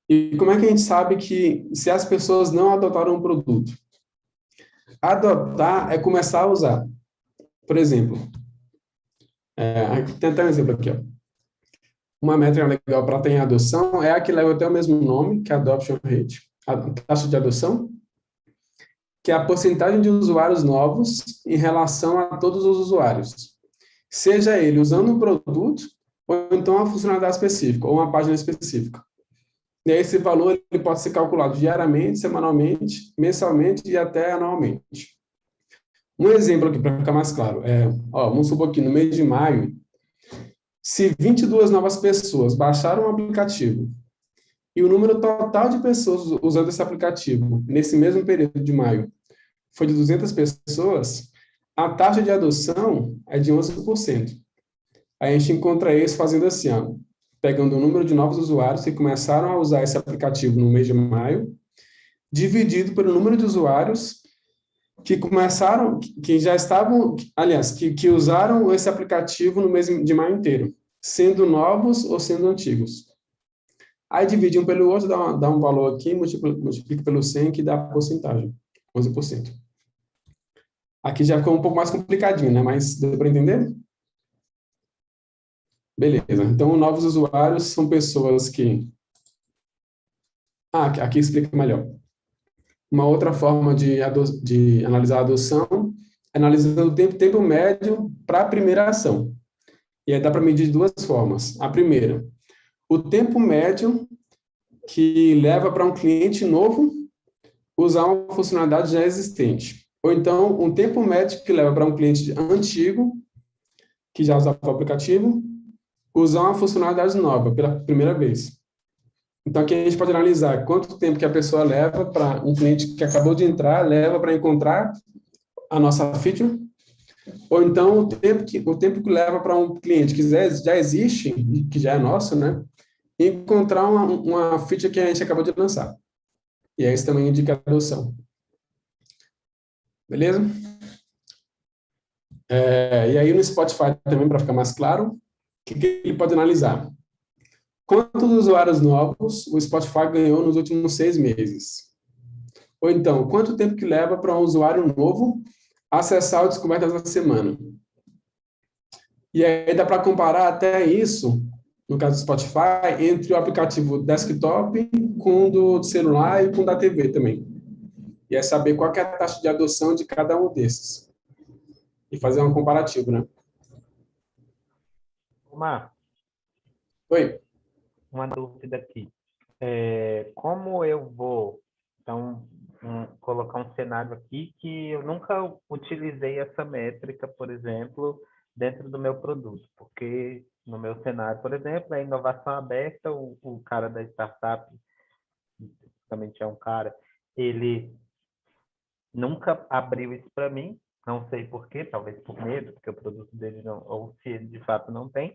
E como é que a gente sabe que se as pessoas não adotaram um produto? Adotar é começar a usar. Por exemplo, tem até um exemplo aqui, ó. Uma métrica legal para ter adoção é a que leva até o mesmo nome, que é a adoption rate, a taxa de adoção, que é a porcentagem de usuários novos em relação a todos os usuários, seja ele usando um produto ou então uma funcionalidade específica ou uma página específica. E aí esse valor ele pode ser calculado diariamente, semanalmente, mensalmente e até anualmente. Um exemplo aqui para ficar mais claro, vamos supor que no mês de maio, se 22 novas pessoas baixaram o aplicativo e o número total de pessoas usando esse aplicativo nesse mesmo período de maio foi de 200 pessoas, a taxa de adoção é de 11%. Aí a gente encontra isso fazendo assim, ó, pegando o número de novos usuários que começaram a usar esse aplicativo no mês de maio, dividido pelo número de usuários que começaram, que já estavam, aliás, que usaram esse aplicativo no mês de maio inteiro, sendo novos ou sendo antigos. Aí divide um pelo outro, dá um valor aqui, multiplica pelo 100, que dá a porcentagem, 11%. Aqui já ficou um pouco mais complicadinho, né? Mas deu para entender? Beleza. Então, novos usuários são pessoas que... aqui explica melhor. Uma outra forma de analisar a adoção é analisando o tempo médio para a primeira ação. E aí dá para medir de duas formas. A primeira, o tempo médio que leva para um cliente novo usar uma funcionalidade já existente. Ou então, um tempo médio que leva para um cliente antigo, que já usava o aplicativo, usar uma funcionalidade nova pela primeira vez. Então, aqui a gente pode analisar quanto tempo que a pessoa leva para um cliente que acabou de entrar, leva para encontrar a nossa feature, ou então o tempo que leva para um cliente que já existe, que já é nosso, né, encontrar uma feature que a gente acabou de lançar. E aí isso também indica a adoção. Beleza? E aí no Spotify também, para ficar mais claro, o que ele pode analisar? Quantos usuários novos o Spotify ganhou nos últimos 6 meses? Ou então, quanto tempo que leva para um usuário novo acessar o Descobertas da Semana? E aí dá para comparar até isso, no caso do Spotify, entre o aplicativo desktop com o do celular e com o da TV também. E é saber qual que é a taxa de adoção de cada um desses. E fazer um comparativo, né? Omar, oi. Uma dúvida aqui. Como eu vou, então, colocar um cenário aqui que eu nunca utilizei essa métrica, por exemplo, dentro do meu produto, porque no meu cenário, por exemplo, é inovação aberta, o cara da startup, basicamente é um cara, ele nunca abriu isso para mim, não sei por quê, talvez por medo, porque o produto dele não, ou se ele de fato não tem.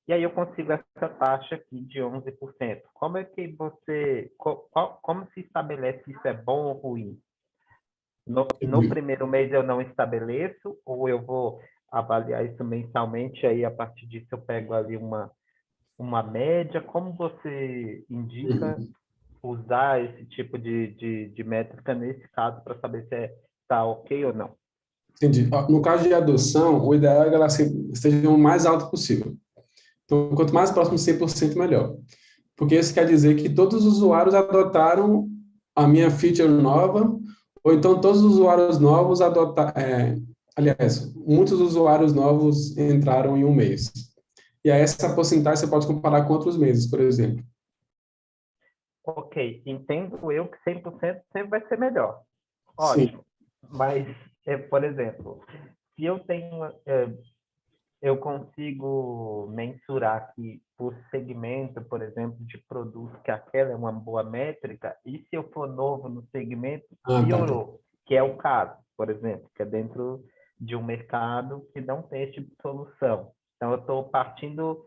E aí eu consigo essa taxa aqui de 11%. Como é que você... Como se estabelece se isso é bom ou ruim? No primeiro mês eu não estabeleço, ou eu vou avaliar isso mensalmente, aí a partir disso eu pego ali uma média? Como você indica usar esse tipo de métrica nesse caso para saber se está ok ou não? Entendi. No caso de adoção, o ideal é que ela seja o mais alto possível. Então, quanto mais próximo de 100%, melhor. Porque isso quer dizer que todos os usuários adotaram a minha feature nova, ou então todos os usuários novos adotaram... aliás, muitos usuários novos entraram em um mês. E aí essa porcentagem você pode comparar com outros meses, por exemplo. Ok, entendo eu que 100% sempre vai ser melhor. Ótimo. Sim. Mas, por exemplo, se eu tenho... eu consigo mensurar que por segmento, por exemplo, de produto, que aquela é uma boa métrica, e se eu for novo no segmento, piorou, que é o caso, por exemplo, que é dentro de um mercado que não tem esse tipo de solução. Então, eu estou partindo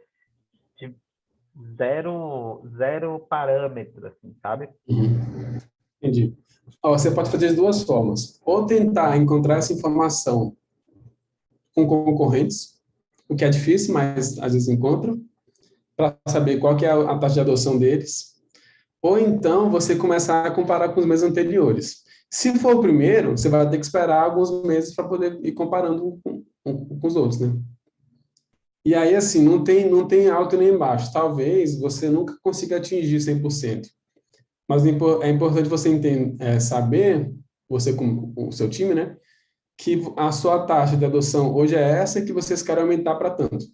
de zero parâmetro, assim, sabe? Entendi. Ó, você pode fazer de duas formas. Ou tentar encontrar essa informação com concorrentes, o que é difícil, mas às vezes encontra, para saber qual que é a taxa de adoção deles. Ou então você começar a comparar com os meses anteriores. Se for o primeiro, você vai ter que esperar alguns meses para poder ir comparando com os outros, né? E aí, assim, não tem alto nem baixo. Talvez você nunca consiga atingir 100%. Mas é importante você saber, você com o seu time, né? Que a sua taxa de adoção hoje é essa e que vocês querem aumentar para tanto.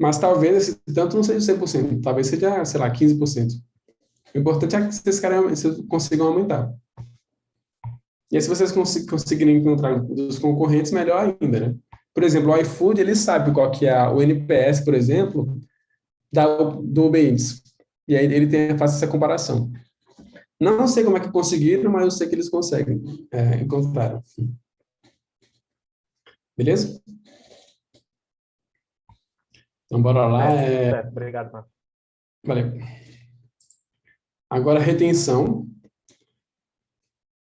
Mas talvez esse tanto não seja 100%, talvez seja, sei lá, 15%. O importante é que vocês consigam aumentar. E aí, se vocês conseguirem encontrar dos concorrentes, melhor ainda, né? Por exemplo, o iFood, ele sabe qual que é o NPS, por exemplo, do Uber Eats. E aí ele faz essa comparação. Não sei como é que conseguiram, mas eu sei que eles conseguem, encontraram. Beleza? Então, bora lá. Certo, obrigado, Marcos. Valeu. Agora, retenção.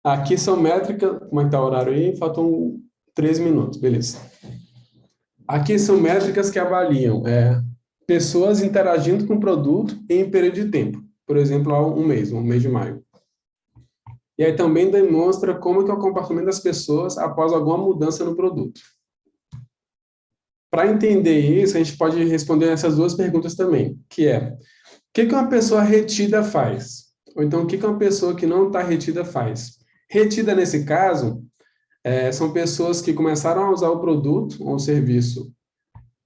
Aqui são métricas. Como é que está o horário aí? Faltam 13 minutos, beleza. Aqui são métricas que avaliam pessoas interagindo com o produto em período de tempo. Por exemplo, há um mês de maio. E aí também demonstra como que é o comportamento das pessoas após alguma mudança no produto. Para entender isso, a gente pode responder essas duas perguntas também, que é, o que uma pessoa retida faz? Ou então, o que uma pessoa que não está retida faz? Retida, nesse caso, são pessoas que começaram a usar o produto ou o serviço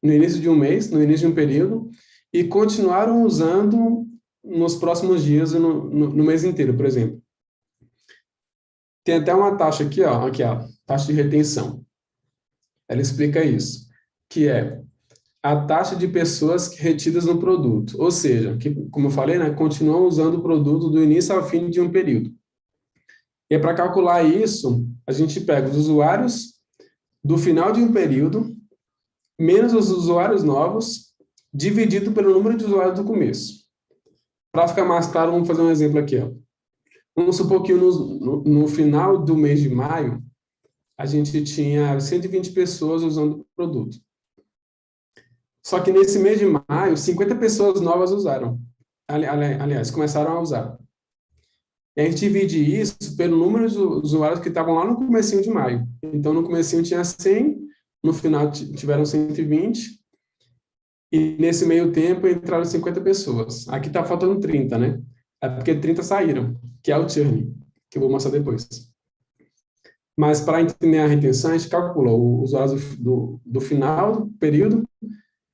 no início de um mês, no início de um período, e continuaram usando nos próximos dias e no mês inteiro, por exemplo. Tem até uma taxa aqui, ó, taxa de retenção. Ela explica isso, que é a taxa de pessoas retidas no produto, ou seja, que, como eu falei, né, continuam usando o produto do início ao fim de um período. E para calcular isso, a gente pega os usuários do final de um período, menos os usuários novos, dividido pelo número de usuários do começo. Para ficar mais claro, vamos fazer um exemplo aqui, ó. Vamos supor que no final do mês de maio, a gente tinha 120 pessoas usando o produto. Só que nesse mês de maio, 50 pessoas novas usaram. Aliás, começaram a usar. E a gente divide isso pelo número de usuários que estavam lá no comecinho de maio. Então, no comecinho tinha 100, no final tiveram 120, e nesse meio tempo entraram 50 pessoas. Aqui está faltando 30, né? É porque 30 saíram, que é o churn, que eu vou mostrar depois. Mas para entender a retenção, a gente calcula os usuários do final do período,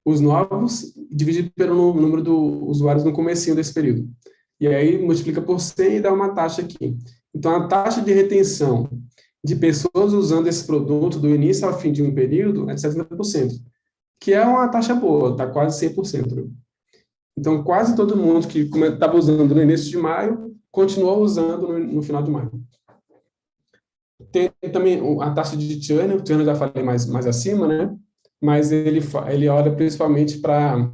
os novos, dividido pelo número de usuários no comecinho desse período. E aí multiplica por 100 e dá uma taxa aqui. Então, a taxa de retenção de pessoas usando esse produto do início ao fim de um período é de 70%, que é uma taxa boa, está quase 100%. Então, quase todo mundo que estava usando no início de maio, continuou usando no final de maio. Tem também a taxa de churn, o churn eu já falei mais acima, né? Mas ele olha principalmente para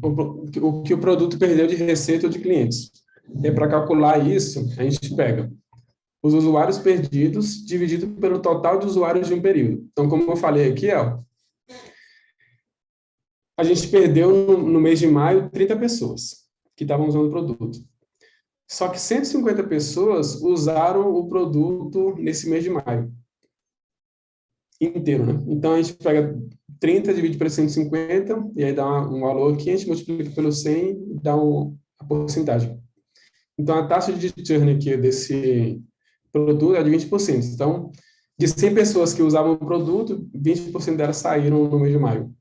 o que o produto perdeu de receita ou de clientes. E para calcular isso, a gente pega os usuários perdidos dividido pelo total de usuários de um período. Então, como eu falei aqui, ó, a gente perdeu no mês de maio 30 pessoas que estavam usando o produto. Só que 150 pessoas usaram o produto nesse mês de maio inteiro, né? Então, a gente pega 30, divide por 150, e aí dá um valor aqui, a gente multiplica pelo 100 e dá a porcentagem. Então, a taxa de churn aqui desse produto é de 20%. Então, de 100 pessoas que usavam o produto, 20% delas saíram no mês de maio.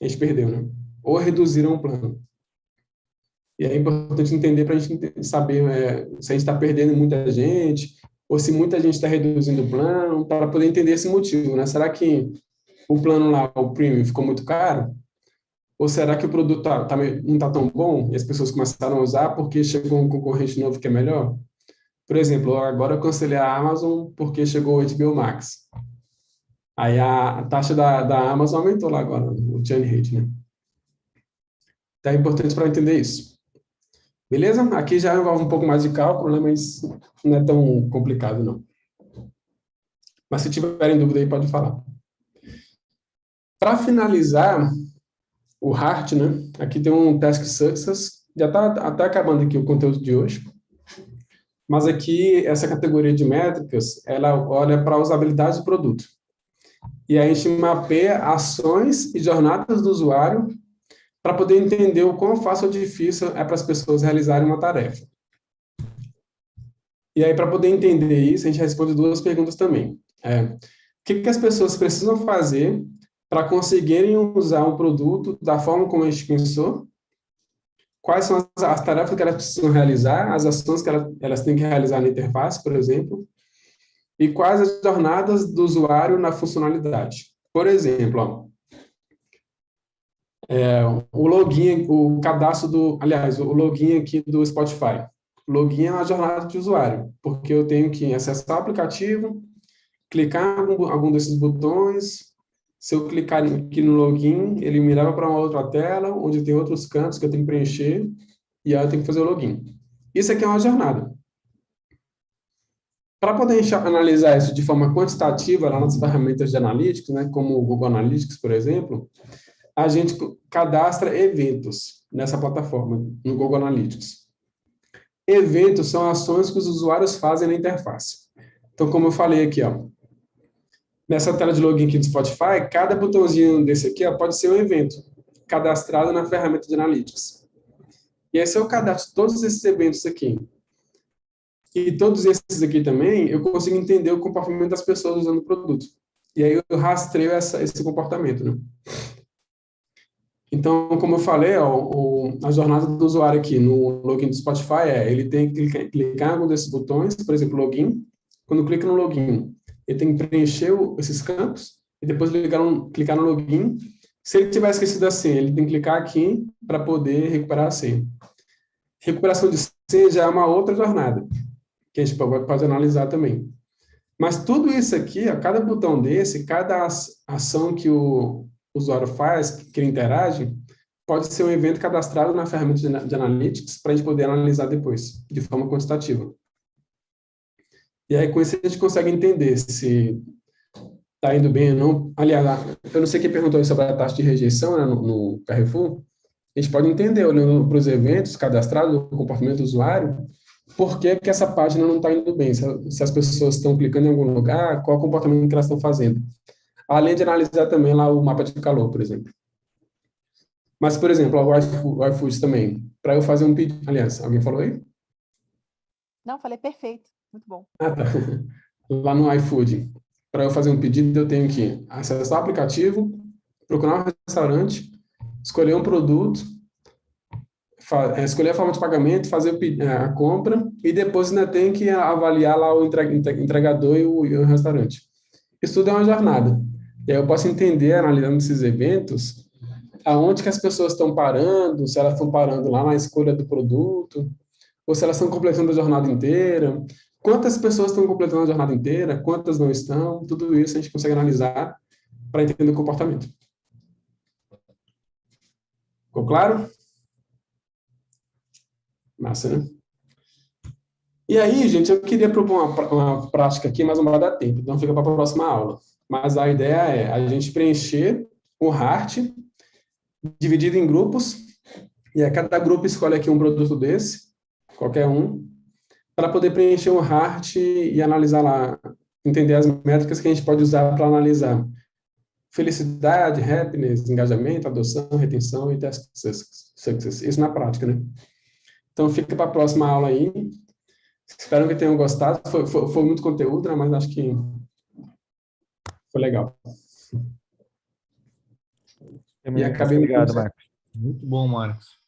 A gente perdeu, né? Ou reduziram o plano. E é importante entender para a gente saber se a gente está perdendo muita gente, ou se muita gente está reduzindo o plano, para poder entender esse motivo, né? Será que o plano lá, o premium, ficou muito caro? Ou será que o produto não está tão bom e as pessoas começaram a usar porque chegou um concorrente novo que é melhor? Por exemplo, agora eu cancelei a Amazon porque chegou o HBO Max. Aí a taxa da Amazon aumentou lá agora, o churn rate, né? Então é importante para entender isso. Beleza? Aqui já envolve um pouco mais de cálculo, né? Mas não é tão complicado, não. Mas se tiverem dúvida aí, pode falar. Para finalizar o Heart, né? Aqui tem um Task Success. Já está até acabando aqui o conteúdo de hoje. Mas aqui, essa categoria de métricas, ela olha para a usabilidade do produto. E aí a gente mapeia ações e jornadas do usuário para poder entender o quão fácil ou difícil é para as pessoas realizarem uma tarefa. E aí, para poder entender isso, a gente responde duas perguntas também. O que as pessoas precisam fazer para conseguirem usar um produto da forma como a gente pensou? Quais são as tarefas que elas precisam realizar, as ações que elas têm que realizar na interface, por exemplo? E quais as jornadas do usuário na funcionalidade? Por exemplo, o login, o cadastro o login aqui do Spotify. O login é uma jornada de usuário, porque eu tenho que acessar o aplicativo, clicar em algum desses botões. Se eu clicar aqui no login, ele me leva para uma outra tela, onde tem outros campos que eu tenho que preencher, e aí eu tenho que fazer o login. Isso aqui é uma jornada. Para poder analisar isso de forma quantitativa, lá nas ferramentas de analytics, né, como o Google Analytics, por exemplo, a gente cadastra eventos nessa plataforma, no Google Analytics. Eventos são ações que os usuários fazem na interface. Então, como eu falei aqui, nessa tela de login aqui do Spotify, cada botãozinho desse aqui pode ser um evento cadastrado na ferramenta de Analytics. E aí, se eu cadastro todos esses eventos aqui, e todos esses aqui também, eu consigo entender o comportamento das pessoas usando o produto. E aí eu rastreio esse comportamento, né? Então, como eu falei, a jornada do usuário aqui no login do Spotify ele tem que clicar em algum desses botões, por exemplo, login. Quando clica no login, ele tem que preencher esses campos e depois clicar no login. Se ele tiver esquecido a senha, ele tem que clicar aqui para poder recuperar a senha. Recuperação de senha já é uma outra jornada, que a gente pode analisar também. Mas tudo isso aqui, cada botão desse, cada ação que o usuário faz, que ele interage, pode ser um evento cadastrado na ferramenta de Analytics para a gente poder analisar depois, de forma quantitativa. E aí, com isso, a gente consegue entender se está indo bem ou não. Aliás, eu não sei quem perguntou sobre a taxa de rejeição, né, no Carrefour. A gente pode entender, olhando para os eventos cadastrados, o comportamento do usuário, por que essa página não está indo bem, se as pessoas estão clicando em algum lugar, qual é o comportamento que elas estão fazendo. Além de analisar também lá o mapa de calor, por exemplo. Mas, por exemplo, o iFood também, para eu fazer um pedido... Aliás, alguém falou aí? Não, falei perfeito, muito bom. Ah, tá. Lá no iFood, para eu fazer um pedido, eu tenho que acessar o aplicativo, procurar um restaurante, escolher um produto, escolher a forma de pagamento, fazer a compra, e depois ainda tem que avaliar lá o entregador e o restaurante. Isso tudo é uma jornada. E aí eu posso entender, analisando esses eventos, aonde que as pessoas estão parando, se elas estão parando lá na escolha do produto, ou se elas estão completando a jornada inteira, quantas pessoas estão completando a jornada inteira, quantas não estão, tudo isso a gente consegue analisar para entender o comportamento. Ficou claro? Massa, né? E aí, gente, eu queria propor uma prática aqui, mas não vai dar tempo, então fica para a próxima aula. Mas a ideia é a gente preencher o Heart dividido em grupos, e a cada grupo escolhe aqui um produto desse, qualquer um, para poder preencher o Heart e analisar lá, entender as métricas que a gente pode usar para analisar felicidade, happiness, engajamento, adoção, retenção e task success. Isso na prática, né? Então, fica para a próxima aula aí. Espero que tenham gostado. Foi muito conteúdo, né? Mas acho que foi legal. E acabei obrigado, Marcos. Muito bom, Marcos.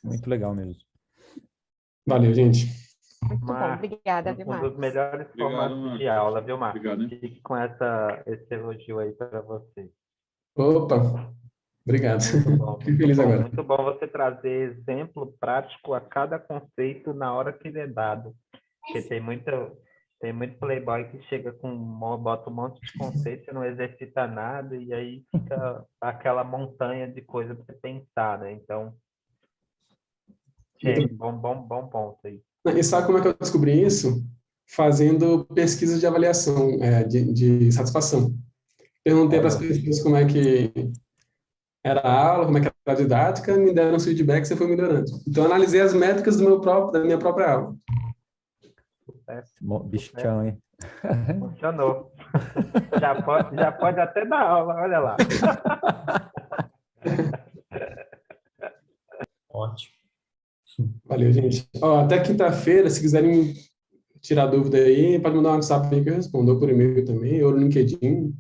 Muito legal mesmo. Valeu, gente. Muito bom, obrigada, viu, Marcos? Um dos melhores formatos de aula, viu, Marcos? Obrigado. Fique com esse elogio aí para você. Opa, obrigado. Fico feliz agora. Muito bom você trazer exemplo prático a cada conceito na hora que ele é dado. Porque tem muito playboy que chega bota um monte de conceito e não exercita nada, e aí fica aquela montanha de coisa para pensar, né? Então, Gente, bom ponto aí. E sabe como é que eu descobri isso? Fazendo pesquisas de avaliação, de satisfação. Perguntei para as pessoas como é que era a aula, como é que era a didática, me deram os feedbacks e eu fui melhorando. Então, eu analisei as métricas da minha própria aula. Bichão, hein? Funcionou. Já pode até dar aula, olha lá. Ótimo. Valeu, gente. Ó, até quinta-feira, se quiserem tirar dúvida aí, pode mandar um WhatsApp aí que eu respondo, ou por e-mail também, ou no LinkedIn.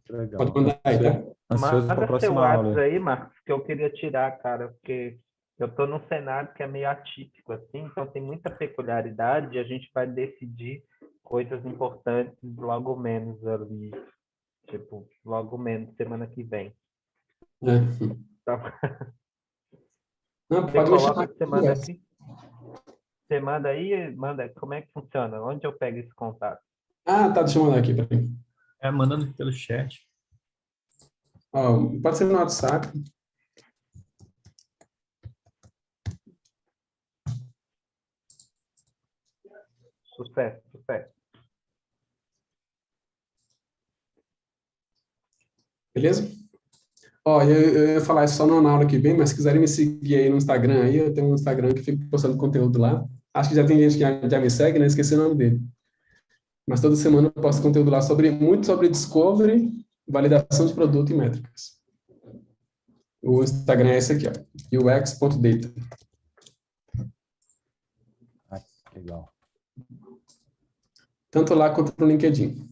Legal. Pode mandar aí, tá? Ansioso para a Manda seu próxima WhatsApp aula. aí, Marcos, que eu queria tirar, cara, porque eu estou num cenário que é meio atípico, assim, então tem muita peculiaridade e a gente vai decidir coisas importantes logo menos ali, tipo, logo menos semana que vem. Então, Não, você pode me coloca chamar. que você manda aqui. Você manda aí, manda, como é que funciona? Onde eu pego esse contato? Ah, tá, deixa eu mandar aqui, peraí. Mandando pelo chat. Ó, pode ser no WhatsApp. Sucesso. Beleza? Ó, eu ia falar isso só na aula que vem, mas se quiserem me seguir aí no Instagram aí, eu tenho um Instagram que fico postando conteúdo lá. Acho que já tem gente que já me segue, né? Esqueci o nome dele. Mas toda semana eu posto conteúdo lá muito sobre discovery, validação de produto e métricas. O Instagram é esse aqui, ó, ux.data. Legal. Tanto lá quanto no LinkedIn.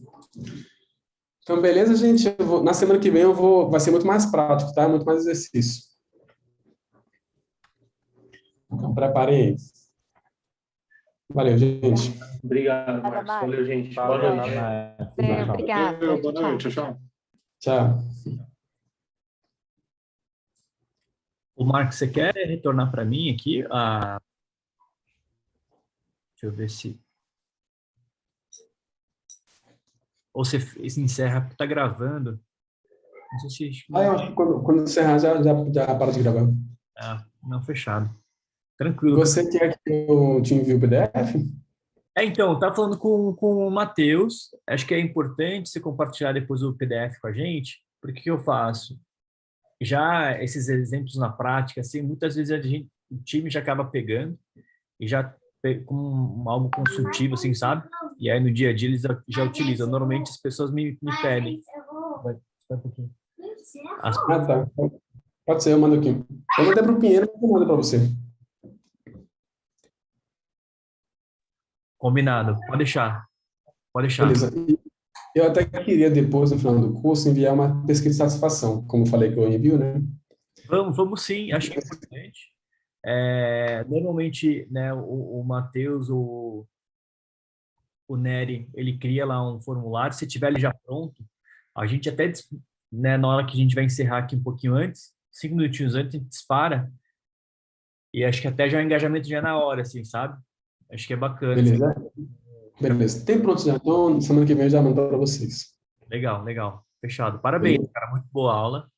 Então, beleza, gente? Na semana que vem vai ser muito mais prático, tá? Muito mais exercício. Então, preparem aí. Valeu, gente. Obrigado, Marcos. Valeu, gente. Boa noite. Obrigada. Boa noite, tchau. Tchau. O Marcos, você quer retornar para mim aqui? Deixa eu ver se... Ou você encerra, porque tá gravando. Não sei se... Eu acho que quando encerrar, já para de gravar. Não, fechado. Tranquilo. Você quer que eu te envie o PDF? Então, tá falando com o Matheus. Acho que é importante você compartilhar depois o PDF com a gente, porque o que eu faço? Já esses exemplos na prática, assim, muitas vezes o time já acaba pegando e já com algo consultivo, assim, sabe? E aí no dia a dia eles já utilizam. Normalmente as pessoas me pedem. Vai um pouquinho. Tá. Pode ser, eu mando aqui. Eu mandei para o Pinheiro, mas eu mando para você. Combinado. Pode deixar. Beleza. Eu até queria depois, no final do curso, enviar uma pesquisa de satisfação, como eu falei que eu envio, né? Vamos sim, acho que é importante. Normalmente, né, o Matheus, o Nery, ele cria lá um formulário, se tiver ele já pronto, a gente até, né, na hora que a gente vai encerrar aqui um pouquinho antes, 5 minutinhos antes, a gente dispara, e acho que até já o engajamento já é na hora, assim, sabe? Acho que é bacana. Beleza? Beleza. Tem pronto já, então semana que vem eu já mando para vocês. Legal. Fechado. Parabéns, cara, muito boa aula.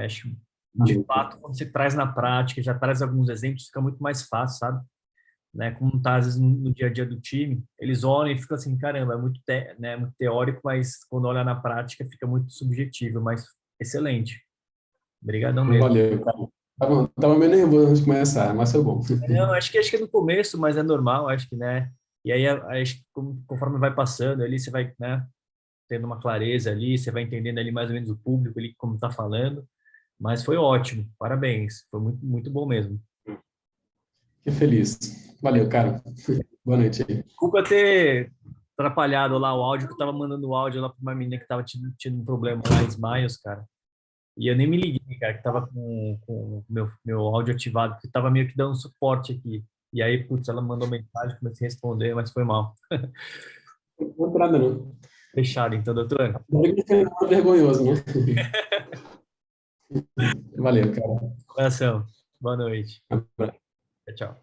Acho que, de fato, quando você traz na prática, já traz alguns exemplos, fica muito mais fácil, sabe? Né? Como tá, às vezes, no dia a dia do time, eles olham e ficam assim, caramba, é muito, né, muito teórico, mas quando olha na prática, fica muito subjetivo, mas excelente. Obrigadão mesmo. Valeu, cara. Tava meio nervoso antes de começar, mas foi bom. Não, acho que é no começo, mas é normal, acho que, né? E aí, acho que conforme vai passando ali, você vai, né, tendo uma clareza ali, você vai entendendo ali mais ou menos o público ali, como tá falando. Mas foi ótimo, parabéns, foi muito, muito bom mesmo. Que feliz. Valeu, cara. Boa noite aí. Desculpa ter atrapalhado lá o áudio, que eu tava mandando o áudio lá para uma menina que tava tendo um problema lá em Smiles, cara. E eu nem me liguei, cara, que tava com o meu áudio ativado, porque tava meio que dando suporte aqui. E aí, putz, ela mandou mensagem, comecei a responder, mas foi mal. Não foi nada, não. Fechado, então, doutor. Foi vergonhoso, né? Valeu, cara. Coração. Boa noite. Tchau.